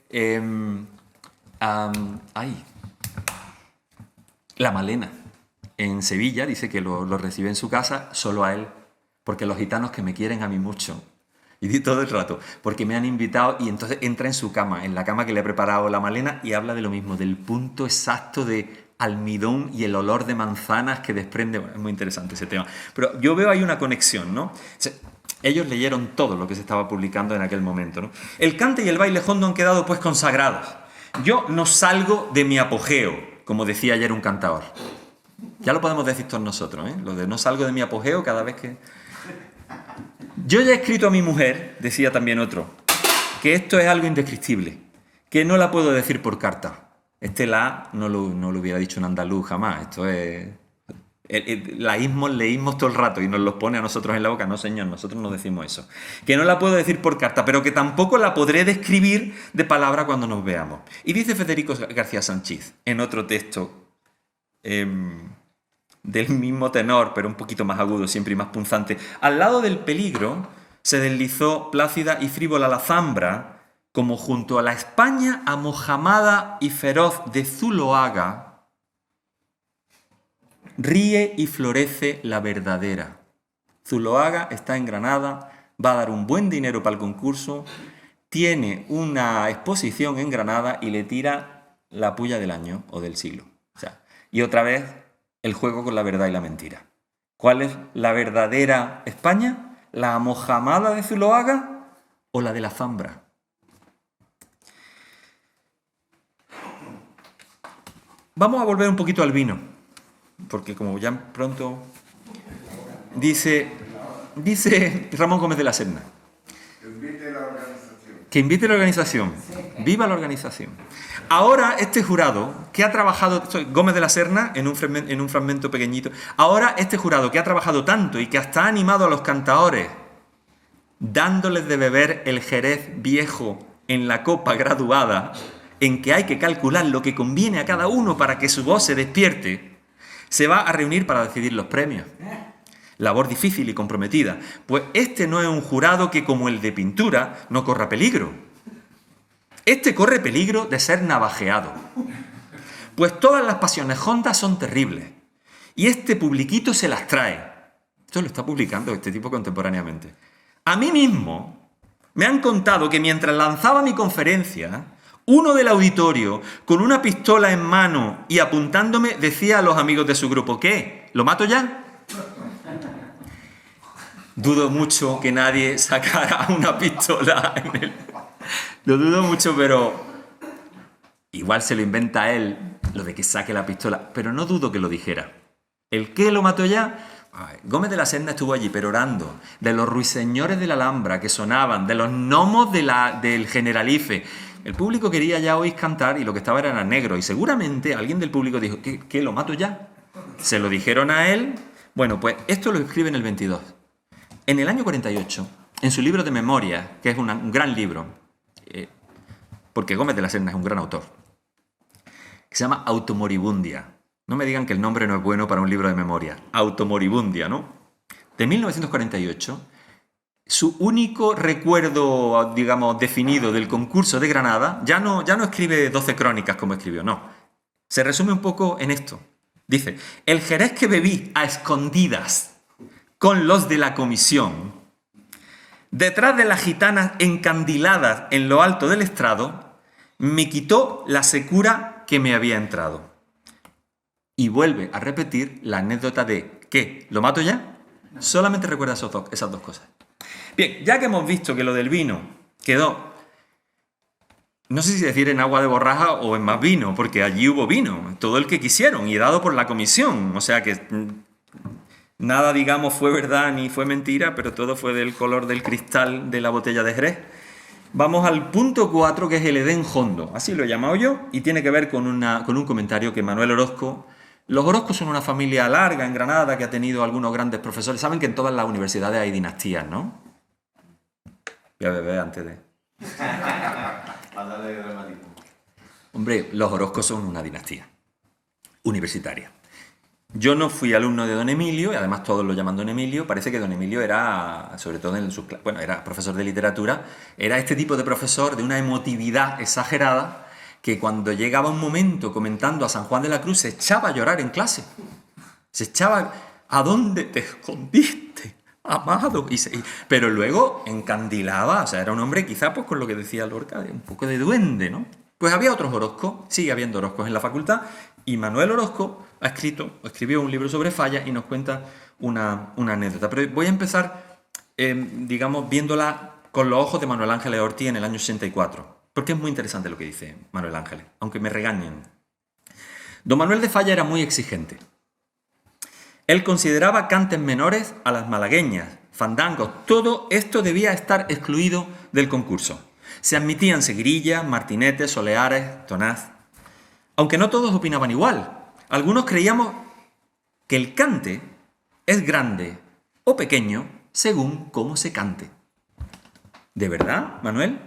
La Malena en Sevilla, dice que lo recibe en su casa solo a él, porque los gitanos que me quieren a mí mucho. Y di todo el rato, porque me han invitado, y entonces entra en su cama, en la cama que le ha preparado La Malena, y habla de lo mismo, del punto exacto de almidón y el olor de manzanas que desprende. Bueno, es muy interesante ese tema. Pero yo veo ahí una conexión, ¿no? Ellos leyeron todo lo que se estaba publicando en aquel momento, ¿no? El cante y el baile hondo han quedado pues consagrados. Yo no salgo de mi apogeo, como decía ayer un cantador. Ya lo podemos decir todos nosotros, ¿eh? Lo de no salgo de mi apogeo cada vez que... Yo ya he escrito a mi mujer, decía también otro, que esto es algo indescriptible, que no la puedo decir por carta. La no lo hubiera dicho un andaluz jamás. Esto es... leísmos todo el rato y nos los pone a nosotros en la boca. No, señor, nosotros no decimos eso. Que no la puedo decir por carta, pero que tampoco la podré describir de palabra cuando nos veamos. Y dice Federico García Sánchez, en otro texto del mismo tenor, pero un poquito más agudo siempre y más punzante: al lado del peligro se deslizó plácida y frívola la zambra, como junto a la España amojamada y feroz de Zuloaga ríe y florece la verdadera. Zuloaga está en Granada, va a dar un buen dinero para el concurso, tiene una exposición en Granada y le tira la pulla del año o del siglo. O sea, y otra vez el juego con la verdad y la mentira. ¿Cuál es la verdadera España? ¿La amojamada de Zuloaga o la de la Zambra? Vamos a volver un poquito al vino, porque como ya pronto dice Ramón Gómez de la Serna. Que invite la organización. ¡Viva la organización! Ahora este jurado que ha trabajado, Gómez de la Serna en un fragmento pequeñito, ahora este jurado que ha trabajado tanto y que hasta ha animado a los cantaores, dándoles de beber el Jerez viejo en la copa graduada, en que hay que calcular lo que conviene a cada uno para que su voz se despierte, se va a reunir para decidir los premios. Labor difícil y comprometida, pues este no es un jurado que, como el de pintura, no corra peligro. Este corre peligro de ser navajeado, pues todas las pasiones hondas son terribles, y este publiquito se las trae. Esto lo está publicando este tipo contemporáneamente. A mí mismo me han contado que mientras lanzaba mi conferencia, uno del auditorio, con una pistola en mano y apuntándome, decía a los amigos de su grupo: ¿qué? ¿Lo mato ya? Dudo mucho que nadie sacara una pistola en él. Lo dudo mucho, pero igual se lo inventa él, lo de que saque la pistola, pero no dudo que lo dijera. ¿El qué lo mató ya? Gómez de la Serna estuvo allí perorando de los ruiseñores de la Alhambra que sonaban, de los gnomos del Generalife. El público quería ya oír cantar y lo que estaba era negro. Y seguramente alguien del público dijo: ¿qué lo mato ya? Se lo dijeron a él. Bueno, pues esto lo escribe en el 22. En el año 48, en su libro de memorias, que es un gran libro, porque Gómez de la Serna es un gran autor, que se llama Automoribundia. No me digan que el nombre no es bueno para un libro de memoria. Automoribundia, ¿no? De 1948, su único recuerdo, digamos, definido del concurso de Granada, ya no escribe 12 crónicas como escribió, no. Se resume un poco en esto. Dice: el jerez que bebí a escondidas con los de la comisión, detrás de las gitanas encandiladas en lo alto del estrado, me quitó la secura que me había entrado. Y vuelve a repetir la anécdota de ¿qué? ¿Lo mato ya? Solamente recuerda esas dos cosas. Bien, ya que hemos visto que lo del vino quedó, no sé si decir en agua de borraja o en más vino, porque allí hubo vino, todo el que quisieron y dado por la comisión, o sea que nada, digamos, fue verdad ni fue mentira, pero todo fue del color del cristal de la botella de Jerez. Vamos al punto 4, que es el Edén hondo, así lo he llamado yo, y tiene que ver con un comentario que Manuel Orozco. Los Orozcos son una familia larga en Granada que ha tenido algunos grandes profesores. Saben que en todas las universidades hay dinastías, ¿no? Voy a beber antes de... Mándale dramatismo. Hombre, los Orozcos son una dinastía universitaria. Yo no fui alumno de don Emilio, y además todos lo llaman don Emilio. Parece que don Emilio era, sobre todo en sus clases, bueno, era profesor de literatura, era este tipo de profesor de una emotividad exagerada que cuando llegaba un momento comentando a San Juan de la Cruz se echaba a llorar en clase. Se echaba, ¿a dónde te escondiste, amado? Pero luego encandilaba, o sea, era un hombre quizá pues con lo que decía Lorca, un poco de duende, ¿no? Pues había otros Orozcos, sigue habiendo Orozcos en la facultad, y Manuel Orozco escribió un libro sobre Falla y nos cuenta una anécdota. Pero voy a empezar, digamos, viéndola con los ojos de Manuel Ángeles Ortiz en el año 64, porque es muy interesante lo que dice Manuel Ángeles, aunque me regañen. Don Manuel de Falla era muy exigente. Él consideraba cantes menores a las malagueñas, fandangos, todo esto debía estar excluido del concurso. Se admitían seguirillas, martinetes, soleares, tonaz. Aunque no todos opinaban igual. Algunos creíamos que el cante es grande o pequeño según cómo se cante. ¿De verdad, Manuel?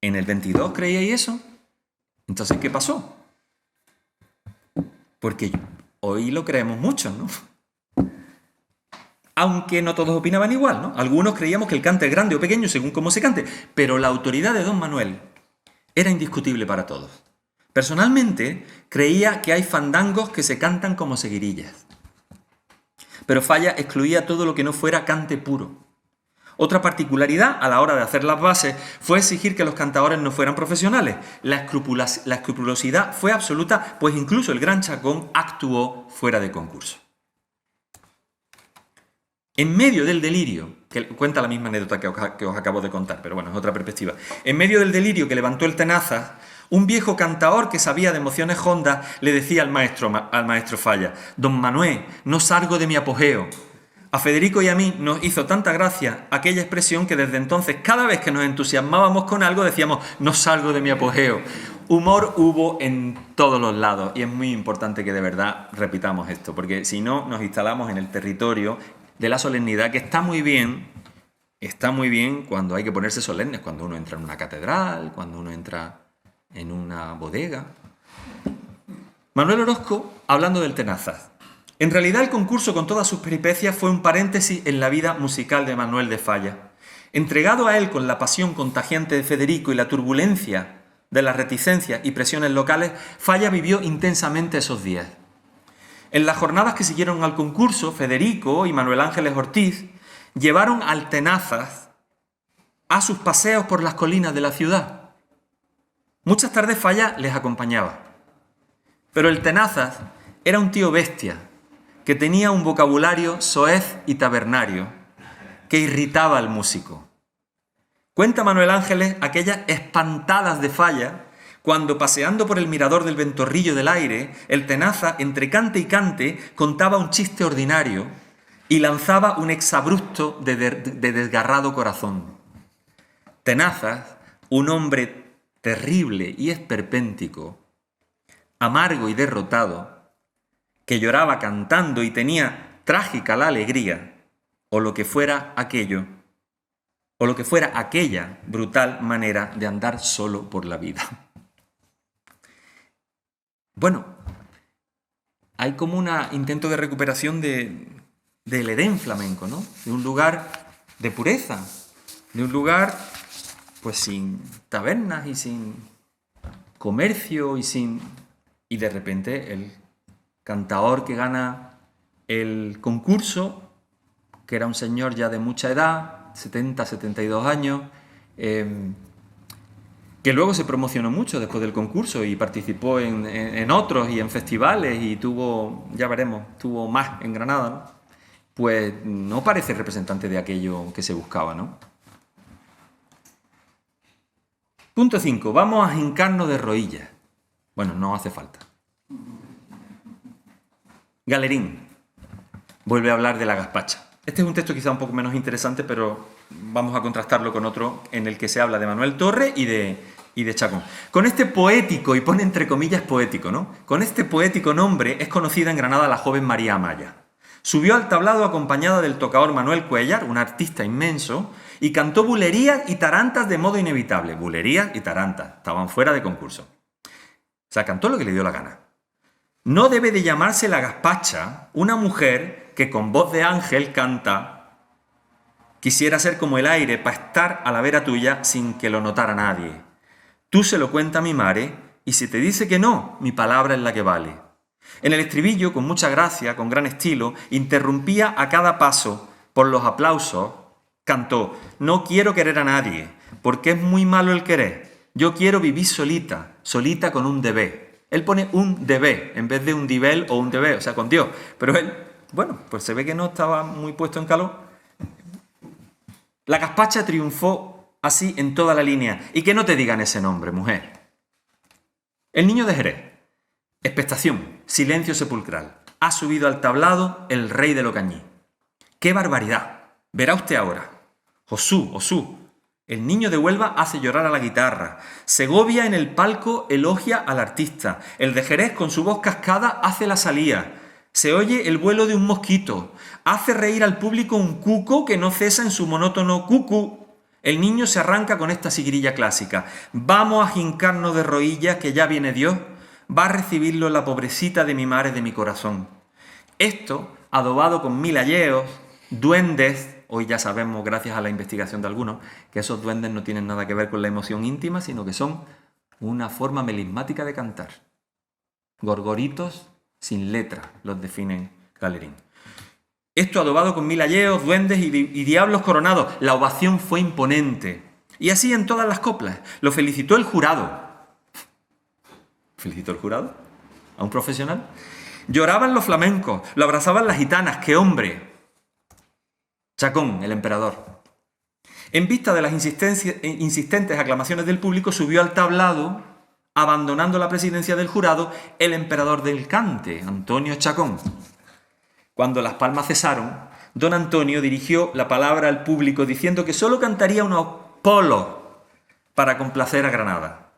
¿En el 22 creíais eso? Entonces, ¿qué pasó? Porque hoy lo creemos mucho, ¿no? Aunque no todos opinaban igual, ¿no? Algunos creíamos que el cante es grande o pequeño según cómo se cante, pero la autoridad de don Manuel era indiscutible para todos. Personalmente, creía que hay fandangos que se cantan como seguirillas. Pero Falla excluía todo lo que no fuera cante puro. Otra particularidad a la hora de hacer las bases fue exigir que los cantadores no fueran profesionales. La escrupulosidad fue absoluta, pues incluso el Gran Chacón actuó fuera de concurso. En medio del delirio, que cuenta la misma anécdota que os acabo de contar, pero bueno, es otra perspectiva. En medio del delirio que levantó el Tenazas, un viejo cantaor que sabía de emociones hondas le decía al maestro Falla: «Don Manuel, no salgo de mi apogeo». A Federico y a mí nos hizo tanta gracia aquella expresión que desde entonces, cada vez que nos entusiasmábamos con algo, decíamos: «No salgo de mi apogeo». Humor hubo en todos los lados y es muy importante que de verdad repitamos esto, porque si no nos instalamos en el territorio de la solemnidad, que está muy bien cuando hay que ponerse solemnes, cuando uno entra en una catedral, cuando uno entra en una bodega. Manuel Orozco, hablando del Tenazas. En realidad el concurso con todas sus peripecias fue un paréntesis en la vida musical de Manuel de Falla. Entregado a él con la pasión contagiante de Federico y la turbulencia de las reticencias y presiones locales, Falla vivió intensamente esos días. En las jornadas que siguieron al concurso, Federico y Manuel Ángeles Ortiz llevaron al Tenazas a sus paseos por las colinas de la ciudad. Muchas tardes Falla les acompañaba. Pero el Tenazas era un tío bestia, que tenía un vocabulario soez y tabernario, que irritaba al músico. Cuenta Manuel Ángeles aquellas espantadas de Falla cuando, paseando por el mirador del Ventorrillo del Aire, el Tenaza, entre cante y cante, contaba un chiste ordinario y lanzaba un exabrupto de desgarrado corazón. Tenazas, un hombre terrible y esperpéntico, amargo y derrotado, que lloraba cantando y tenía trágica la alegría, o lo que fuera aquello, o lo que fuera aquella brutal manera de andar solo por la vida. Bueno, hay como un intento de recuperación del Edén flamenco, ¿no? De un lugar de pureza, de un lugar pues sin tabernas y sin comercio y de repente el cantaor que gana el concurso, que era un señor ya de mucha edad, 70, 72 años, que luego se promocionó mucho después del concurso y participó en otros y en festivales y tuvo, ya veremos, tuvo más en Granada, ¿no? Pues no parece representante de aquello que se buscaba, ¿no? Punto 5. Vamos a hincarnos de rodillas. Bueno, no hace falta. Galerín vuelve a hablar de la gazpacha. Este es un texto quizá un poco menos interesante, pero vamos a contrastarlo con otro en el que se habla de Manuel Torre y de Chacón. Con este poético, y pone entre comillas poético, ¿no? Con este poético nombre es conocida en Granada la joven María Amaya. Subió al tablado acompañada del tocador Manuel Cuéllar, un artista inmenso, y cantó bulerías y tarantas de modo inevitable. Bulerías y tarantas, estaban fuera de concurso. O sea, cantó lo que le dio la gana. No debe de llamarse la gazpacha una mujer que con voz de ángel canta «Quisiera ser como el aire para estar a la vera tuya sin que lo notara nadie. Tú se lo cuenta a mi mare y si te dice que no, mi palabra es la que vale». En el estribillo, con mucha gracia, con gran estilo, interrumpía a cada paso por los aplausos, cantó «No quiero querer a nadie, porque es muy malo el querer. Yo quiero vivir solita, solita con un debé». Él pone un debé en vez de un divel o un debé, o sea, con Dios. Pero él, bueno, pues se ve que no estaba muy puesto en calor. La gazpacha triunfó así en toda la línea. Y que no te digan ese nombre, mujer. El niño de Jerez. Expectación, silencio sepulcral. Ha subido al tablado el rey de Locañí. ¡Qué barbaridad! Verá usted ahora. Osú. El niño de Huelva hace llorar a la guitarra. Segovia en el palco elogia al artista. El de Jerez con su voz cascada hace la salía. Se oye el vuelo de un mosquito. Hace reír al público un cuco que no cesa en su monótono cucú. El niño se arranca con esta sigrilla clásica. Vamos a jincarnos de rodillas que ya viene Dios. Va a recibirlo la pobrecita de mi madre de mi corazón. Esto, adobado con mil ayeos, duendes. Hoy ya sabemos, gracias a la investigación de algunos, que esos duendes no tienen nada que ver con la emoción íntima, sino que son una forma melismática de cantar. Gorgoritos sin letra, los definen Galerín. Esto adobado con mil ayeos, duendes y diablos coronados. La ovación fue imponente. Y así en todas las coplas. Lo felicitó el jurado. ¿Felicitó el jurado? ¿A un profesional? Lloraban los flamencos, lo abrazaban las gitanas. ¡Qué hombre! Chacón, el emperador. En vista de las insistentes aclamaciones del público, subió al tablado, abandonando la presidencia del jurado, el emperador del cante, Antonio Chacón. Cuando las palmas cesaron, don Antonio dirigió la palabra al público diciendo que solo cantaría unos polos para complacer a Granada.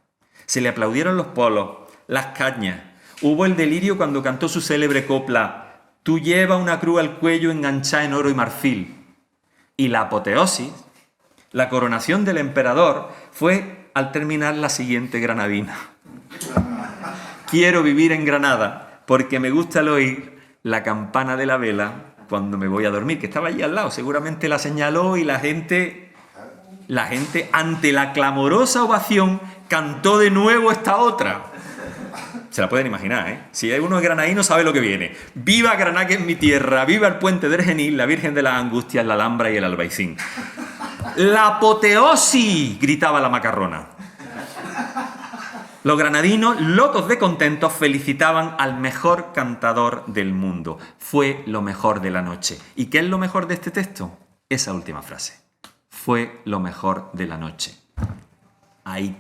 Se le aplaudieron los polos, las cañas. Hubo el delirio cuando cantó su célebre copla «Tú lleva una cruz al cuello enganchada en oro y marfil». Y la apoteosis, la coronación del emperador, fue al terminar la siguiente granadina. Quiero vivir en Granada porque me gusta el oír la campana de la vela cuando me voy a dormir, que estaba allí al lado. Seguramente la señaló y la gente ante la clamorosa ovación cantó de nuevo esta otra. Se la pueden imaginar, ¿eh? Si hay uno granadino sabe lo que viene. ¡Viva Granada, que es mi tierra! ¡Viva el puente del Genil, la Virgen de las Angustias, la Alhambra y el Albaicín! ¡La apoteosis!, gritaba la macarrona. Los granadinos, locos de contentos, felicitaban al mejor cantador del mundo. Fue lo mejor de la noche. ¿Y qué es lo mejor de este texto? Esa última frase. Fue lo mejor de la noche. Ahí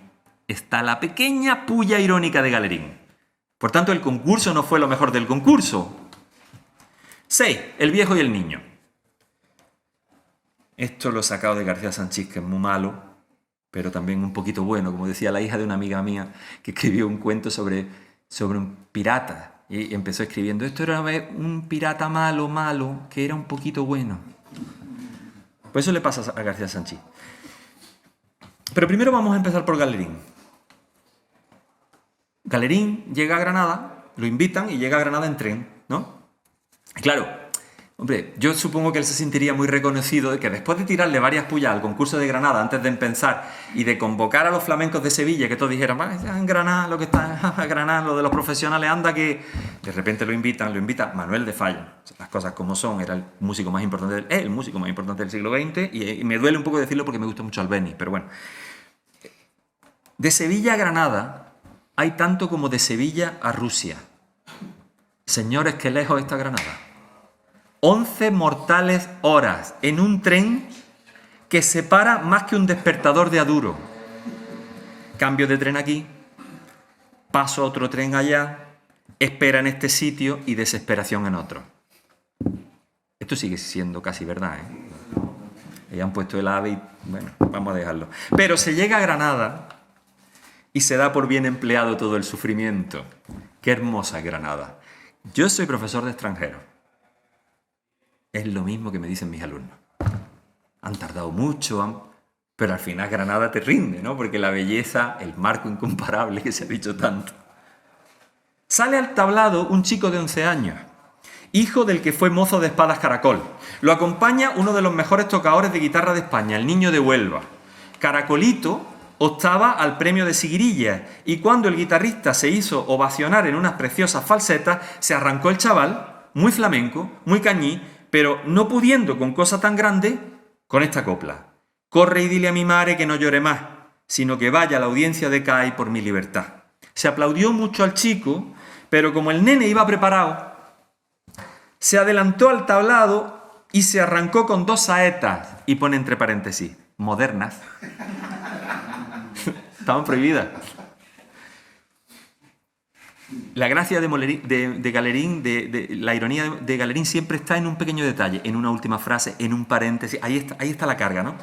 está la pequeña pulla irónica de Galerín. Por tanto, el concurso no fue lo mejor del concurso. 6. El viejo y el niño. Esto lo he sacado de García Sanchís, que es muy malo, pero también un poquito bueno, como decía la hija de una amiga mía, que escribió un cuento sobre un pirata. Y empezó escribiendo, esto era un pirata malo, que era un poquito bueno. Pues eso le pasa a García Sanchís. Pero primero vamos a empezar por Galerín. Galerín llega a Granada, lo invitan y llega a Granada en tren, ¿no? Claro, hombre, yo supongo que él se sentiría muy reconocido de que después de tirarle varias pullas al concurso de Granada antes de empezar y de convocar a los flamencos de Sevilla, que todos dijeran, en Granada, lo que está en Granada, lo de los profesionales, anda que... De repente lo invita Manuel de Falla. Las cosas como son, era el músico más importante del siglo XX y me duele un poco decirlo porque me gusta mucho Albéniz, pero bueno. De Sevilla a Granada hay tanto como de Sevilla a Rusia. Señores, qué lejos está Granada. 11 mortales horas en un tren que separa más que un despertador de Aduro. Cambio de tren aquí, paso a otro tren allá, espera en este sitio y desesperación en otro. Esto sigue siendo casi verdad, ¿eh? Ya han puesto el AVE y bueno, vamos a dejarlo. Pero se llega a Granada y se da por bien empleado todo el sufrimiento. Qué hermosa es Granada. Yo soy profesor de extranjero. Es lo mismo que me dicen mis alumnos. Han tardado mucho, pero al final Granada te rinde, ¿no? Porque la belleza, el marco incomparable que se ha dicho tanto. Sale al tablado un chico de 11 años, hijo del que fue mozo de espadas Caracol. Lo acompaña uno de los mejores tocadores de guitarra de España, el Niño de Huelva. Caracolito optaba al premio de Siguirilla y cuando el guitarrista se hizo ovacionar en unas preciosas falsetas, se arrancó el chaval, muy flamenco, muy cañí, pero no pudiendo con cosa tan grande, con esta copla. Corre y dile a mi madre que no llore más, sino que vaya a la audiencia de CAI por mi libertad. Se aplaudió mucho al chico, pero como el nene iba preparado, se adelantó al tablado y se arrancó con 2 saetas, y pone entre paréntesis, modernas. Estaban prohibidas. La gracia de Galerín, la ironía de Galerín siempre está en un pequeño detalle, en una última frase, en un paréntesis. Ahí está la carga, ¿no?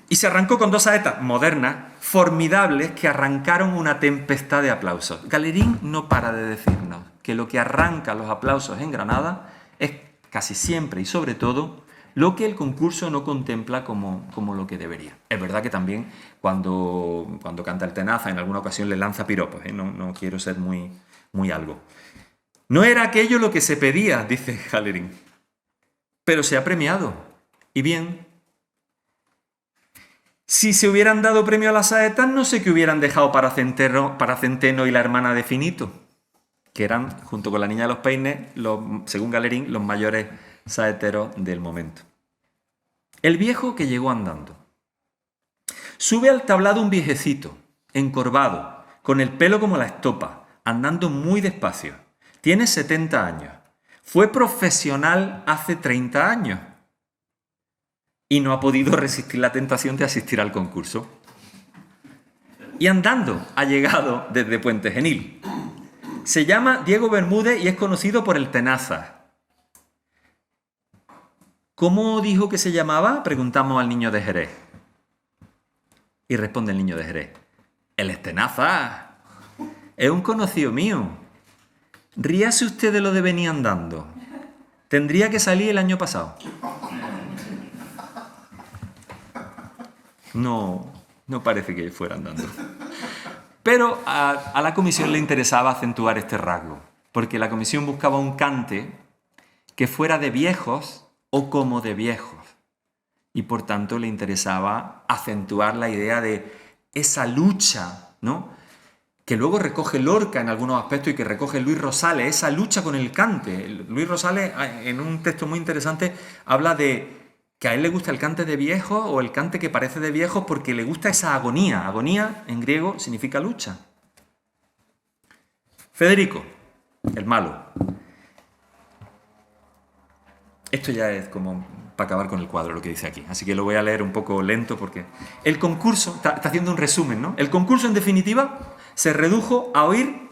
Y se arrancó con 2 saetas modernas, formidables, que arrancaron una tempestad de aplausos. Galerín no para de decirnos que lo que arranca los aplausos en Granada es casi siempre y sobre todo lo que el concurso no contempla como lo que debería. Es verdad que también cuando canta el Tenaza en alguna ocasión le lanza piropos, ¿eh? No quiero ser muy algo. No era aquello lo que se pedía, dice Galerín, pero se ha premiado. Y bien, si se hubieran dado premio a las saetas, no sé qué hubieran dejado para Centeno y la hermana de Finito, que eran, junto con la niña de los peines, según Galerín, los mayores saeteros del momento. El viejo que llegó andando. Sube al tablado un viejecito, encorvado, con el pelo como la estopa, andando muy despacio. Tiene 70 años. Fue profesional hace 30 años. Y no ha podido resistir la tentación de asistir al concurso. Y andando ha llegado desde Puente Genil. Se llama Diego Bermúdez y es conocido por el Tenaza. ¿Cómo dijo que se llamaba? Preguntamos al niño de Jerez. Y responde el niño de Jerez. El es Tenaza. Es un conocido mío. Ríase usted de lo de venir andando. Tendría que salir el año pasado. No parece que fuera andando. Pero a la comisión le interesaba acentuar este rasgo, porque la comisión buscaba un cante que fuera de viejos o como de viejos. Y por tanto le interesaba acentuar la idea de esa lucha, ¿no?, que luego recoge Lorca en algunos aspectos y que recoge Luis Rosales, esa lucha con el cante. Luis Rosales, en un texto muy interesante, habla de que a él le gusta el cante de viejos o el cante que parece de viejos porque le gusta esa agonía. Agonía, en griego, significa lucha. Federico, el malo. Esto ya es como para acabar con el cuadro lo que dice aquí. Así que lo voy a leer un poco lento porque el concurso, está haciendo un resumen, ¿no? El concurso, en definitiva, se redujo a oír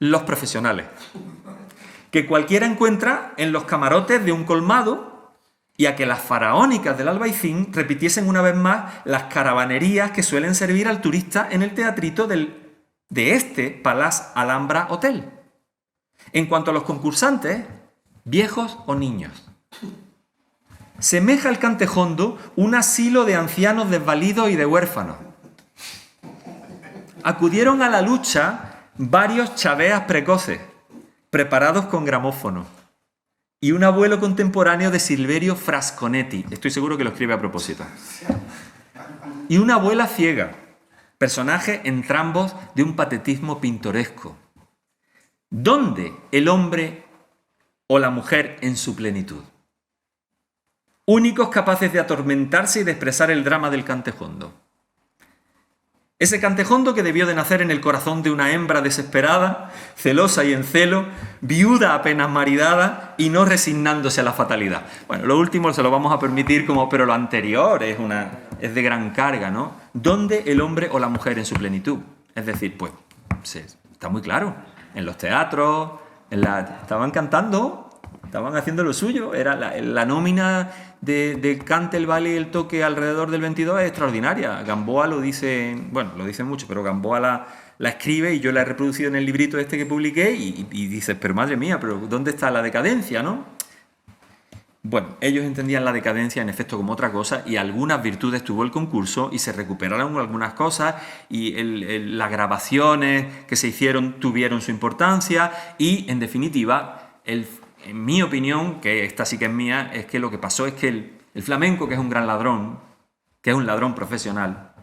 los profesionales, que cualquiera encuentra en los camarotes de un colmado, y a que las faraónicas del Albaicín repitiesen una vez más las caravanerías que suelen servir al turista en el teatrito de este Palace Alhambra Hotel. En cuanto a los concursantes, viejos o niños. Semeja el Cantejondo un asilo de ancianos desvalidos y de huérfanos. Acudieron a la lucha varios chaveas precoces, preparados con gramófono, y un abuelo contemporáneo de Silverio Frasconetti, estoy seguro que lo escribe a propósito, y una abuela ciega, personaje entrambos de un patetismo pintoresco. ¿Dónde el hombre o la mujer en su plenitud? Únicos capaces de atormentarse y de expresar el drama del Cantejondo. Ese Cantejondo que debió de nacer en el corazón de una hembra desesperada, celosa y en celo, viuda apenas maridada y no resignándose a la fatalidad. Bueno, lo último se lo vamos a permitir pero lo anterior es de gran carga, ¿no? ¿Dónde el hombre o la mujer en su plenitud? Es decir, pues, está muy claro. En los teatros, estaban cantando, estaban haciendo lo suyo. Era la nómina de cante, el baile y el toque alrededor del 22 es extraordinaria. Gamboa lo dice, bueno, lo dicen mucho, pero Gamboa la escribe y yo la he reproducido en el librito este que publiqué y dices, pero madre mía, pero ¿dónde está la decadencia, no? Bueno, ellos entendían la decadencia en efecto como otra cosa y algunas virtudes tuvo el concurso y se recuperaron algunas cosas y las grabaciones que se hicieron tuvieron su importancia y, en definitiva, en mi opinión, que esta sí que es mía, es que lo que pasó es que el flamenco, que es un gran ladrón, que es un ladrón profesional,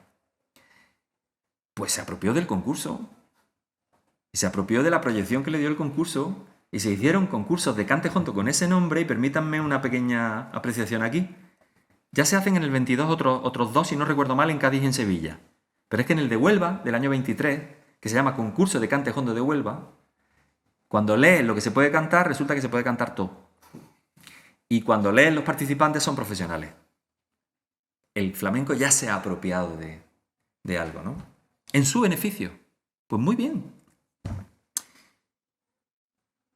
pues se apropió del concurso y se apropió de la proyección que le dio el concurso. Y se hicieron concursos de cante jondo con ese nombre, y permítanme una pequeña apreciación aquí. Ya se hacen en el 22 otros dos, si no recuerdo mal, en Cádiz y en Sevilla. Pero es que en el de Huelva, del año 23, que se llama Concurso de Cante Jondo de Huelva, cuando lees lo que se puede cantar, resulta que se puede cantar todo. Y cuando lees los participantes son profesionales. El flamenco ya se ha apropiado de algo, ¿no? En su beneficio. Pues muy bien.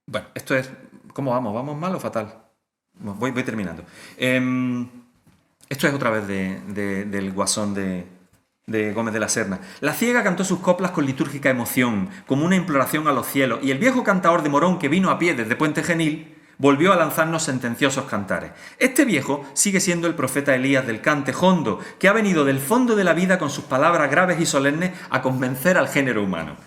Bueno, esto es... ¿Cómo vamos? ¿Vamos mal o fatal? Voy terminando. Esto es otra vez del Guasón de Gómez de la Serna. La ciega cantó sus coplas con litúrgica emoción, como una imploración a los cielos, y el viejo cantador de Morón, que vino a pie desde Puente Genil, volvió a lanzarnos sentenciosos cantares. Este viejo sigue siendo el profeta Elías del cante jondo, que ha venido del fondo de la vida con sus palabras graves y solemnes a convencer al género humano.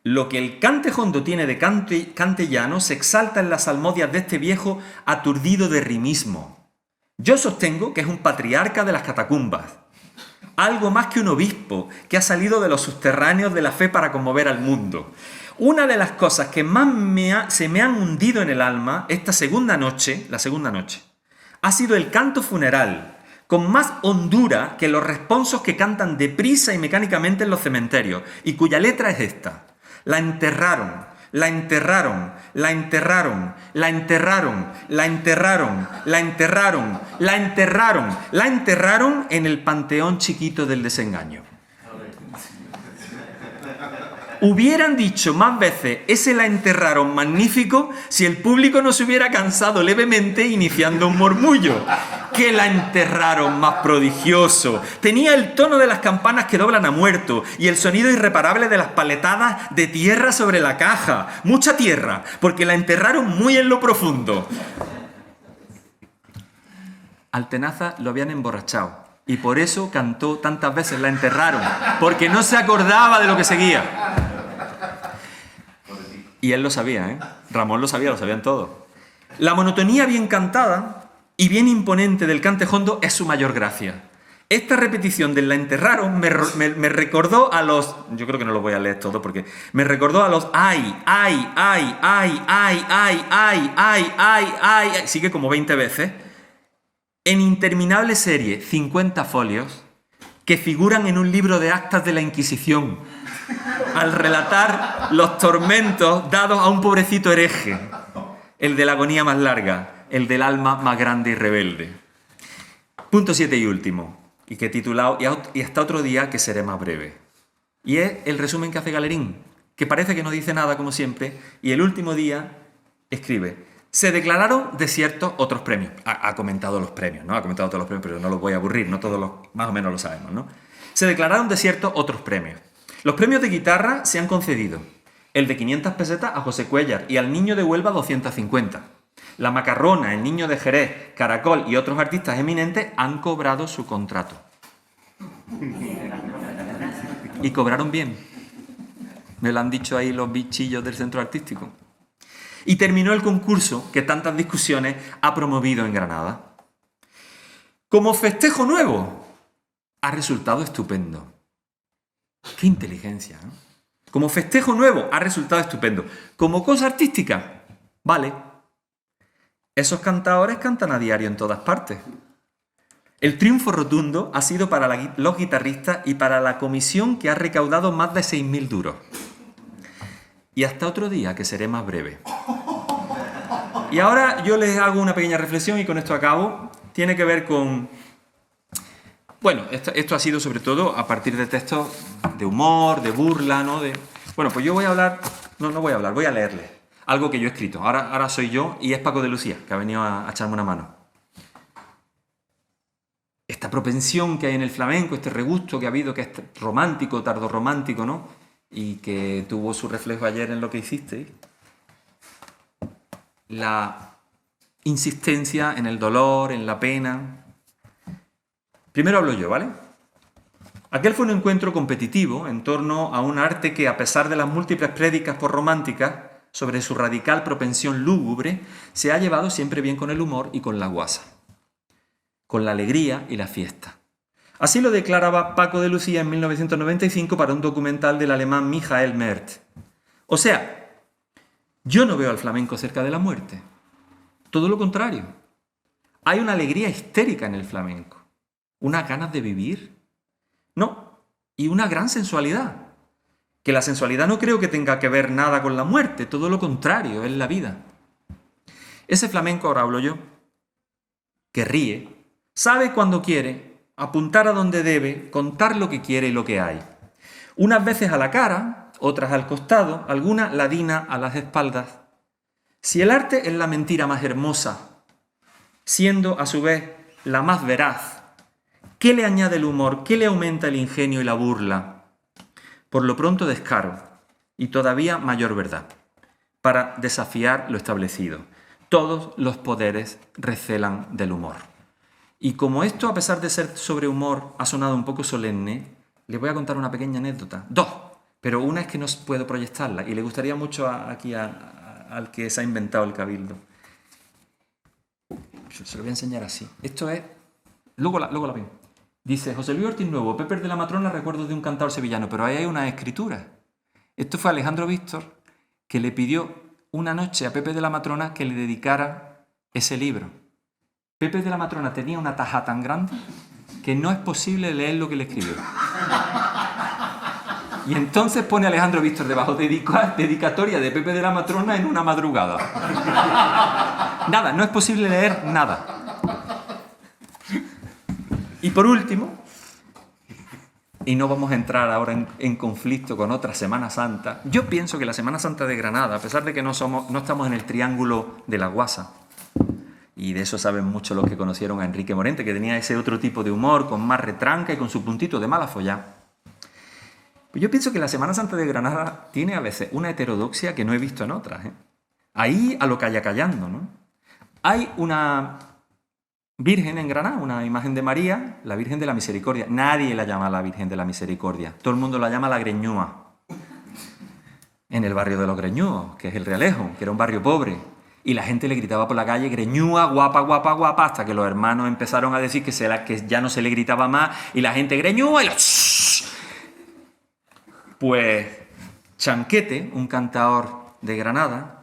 Lo que el cante jondo tiene de cante llano se exalta en las salmodias de este viejo aturdido de rimismo. Yo sostengo que es un patriarca de las catacumbas, algo más que un obispo que ha salido de los subterráneos de la fe para conmover al mundo. Una de las cosas que más se me han hundido en el alma esta la segunda noche, ha sido el canto funeral, con más hondura que los responsos que cantan deprisa y mecánicamente en los cementerios, y cuya letra es esta. La enterraron, la enterraron, la enterraron, la enterraron, la enterraron, la enterraron, la enterraron, la enterraron en el panteón chiquito del desengaño. Hubieran dicho más veces, ese la enterraron magnífico, si el público no se hubiera cansado levemente iniciando un murmullo. Que la enterraron más prodigioso. Tenía el tono de las campanas que doblan a muerto y el sonido irreparable de las paletadas de tierra sobre la caja. Mucha tierra, porque la enterraron muy en lo profundo. Al Tenaza lo habían emborrachado y por eso cantó tantas veces la enterraron, porque no se acordaba de lo que seguía. Y él lo sabía, ¿eh? Ramón lo sabían todos. La monotonía bien cantada y bien imponente del cante jondo es su mayor gracia. Esta repetición de la enterraron me recordó a los... Yo creo que no lo voy a leer todo porque... Me recordó a los ay, ay, ay, ay, ay, ay, ay, ay, ay, ay, ay. Sigue como 20 veces. En interminable serie, 50 folios, que figuran en un libro de actas de la Inquisición, al relatar los tormentos dados a un pobrecito hereje, el de la agonía más larga, el del alma más grande y rebelde. Punto 7 y último, y que he titulado Y hasta otro día que seré más breve. Y es el resumen que hace Galerín, que parece que no dice nada como siempre, y el último día escribe: se declararon desiertos otros premios. Ha comentado los premios, ¿no? Ha comentado todos los premios, pero no los voy a aburrir, no todos los, más o menos lo sabemos, ¿no? Se declararon desiertos otros premios. Los premios de guitarra se han concedido. El de 500 pesetas a José Cuéllar y al Niño de Huelva 250. La Macarrona, el Niño de Jerez, Caracol y otros artistas eminentes han cobrado su contrato. Y cobraron bien. Me lo han dicho ahí los bichillos del centro artístico. Y terminó el concurso que tantas discusiones ha promovido en Granada. Como festejo nuevo, ha resultado estupendo. ¡Qué inteligencia! ¿No? Como festejo nuevo, ha resultado estupendo. Como cosa artística, vale. Esos cantadores cantan a diario en todas partes. El triunfo rotundo ha sido para los guitarristas y para la comisión, que ha recaudado más de 6.000 duros. Y hasta otro día, que seré más breve. Y ahora yo les hago una pequeña reflexión y con esto acabo. Tiene que ver con... Bueno, esto ha sido sobre todo a partir de textos de humor, de burla, ¿no? Bueno, pues yo voy a hablar... No voy a hablar, voy a leerles algo que yo he escrito. Ahora soy yo y es Paco de Lucía, que ha venido a echarme una mano. Esta propensión que hay en el flamenco, este regusto que ha habido, que es romántico, tardorromántico, ¿no? Y que tuvo su reflejo ayer en lo que hicisteis. La insistencia en el dolor, en la pena. Primero hablo yo, ¿vale? Aquel fue un encuentro competitivo en torno a un arte que, a pesar de las múltiples prédicas por románticas sobre su radical propensión lúgubre, se ha llevado siempre bien con el humor y con la guasa, con la alegría y la fiesta. Así lo declaraba Paco de Lucía en 1995 para un documental del alemán Michael Merth. O sea, yo no veo al flamenco cerca de la muerte. Todo lo contrario. Hay una alegría histérica en el flamenco, unas ganas de vivir. No, y una gran sensualidad. Que la sensualidad no creo que tenga que ver nada con la muerte, todo lo contrario, es la vida. Ese flamenco, ahora hablo yo, que ríe, sabe cuando quiere, apuntar a donde debe, contar lo que quiere y lo que hay. Unas veces a la cara, otras al costado, alguna ladina a las espaldas. Si el arte es la mentira más hermosa, siendo a su vez la más veraz, ¿qué le añade el humor? ¿Qué le aumenta el ingenio y la burla? Por lo pronto descaro, y todavía mayor verdad, para desafiar lo establecido. Todos los poderes recelan del humor. Y como esto, a pesar de ser sobre humor, ha sonado un poco solemne, les voy a contar una pequeña anécdota. Dos, pero una es que no puedo proyectarla, y le gustaría mucho aquí al que se ha inventado el cabildo. Se lo voy a enseñar así. Esto es... Luego la veo. Dice José Luis Ortiz Nuevo, Pepe de la Matrona, recuerdos de un cantaor sevillano, pero ahí hay una escritura. Esto fue Alejandro Víctor, que le pidió una noche a Pepe de la Matrona que le dedicara ese libro. Pepe de la Matrona tenía una taja tan grande que no es posible leer lo que le escribió. Y entonces pone Alejandro Víctor debajo, dedicatoria de Pepe de la Matrona en una madrugada. Nada, no es posible leer nada. Y por último, y no vamos a entrar ahora en conflicto con otra Semana Santa, yo pienso que la Semana Santa de Granada, a pesar de que no estamos en el triángulo de la guasa, y de eso saben mucho los que conocieron a Enrique Morente, que tenía ese otro tipo de humor, con más retranca y con su puntito de mala follá, pues yo pienso que la Semana Santa de Granada tiene a veces una heterodoxia que no he visto en otras. Ahí a lo callando, ¿no? Hay una Virgen en Granada, una imagen de María, la Virgen de la Misericordia. Nadie la llama la Virgen de la Misericordia. Todo el mundo la llama la Greñúa. En el barrio de los Greñúos, que es el Realejo, que era un barrio pobre. Y la gente le gritaba por la calle, Greñúa, guapa, guapa, guapa, hasta que los hermanos empezaron a decir que ya no se le gritaba más, y la gente, Greñúa, y Pues Chanquete, un cantaor de Granada,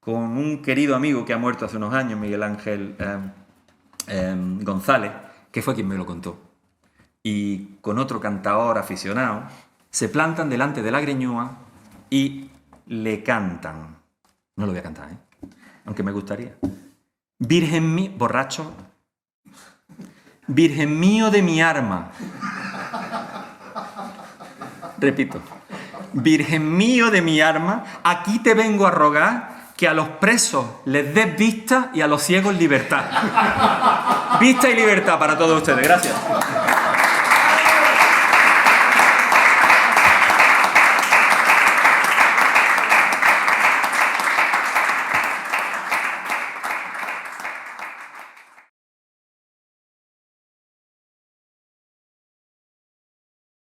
con un querido amigo que ha muerto hace unos años, Miguel Ángel González, que fue quien me lo contó, y con otro cantaor aficionado, se plantan delante de la Greñúa y le cantan. No lo voy a cantar, aunque me gustaría. Virgen mío, borracho, Virgen mío de mi arma. Repito, Virgen mío de mi arma, aquí te vengo a rogar que a los presos les des vista y a los ciegos libertad. Vista y libertad para todos ustedes. Gracias.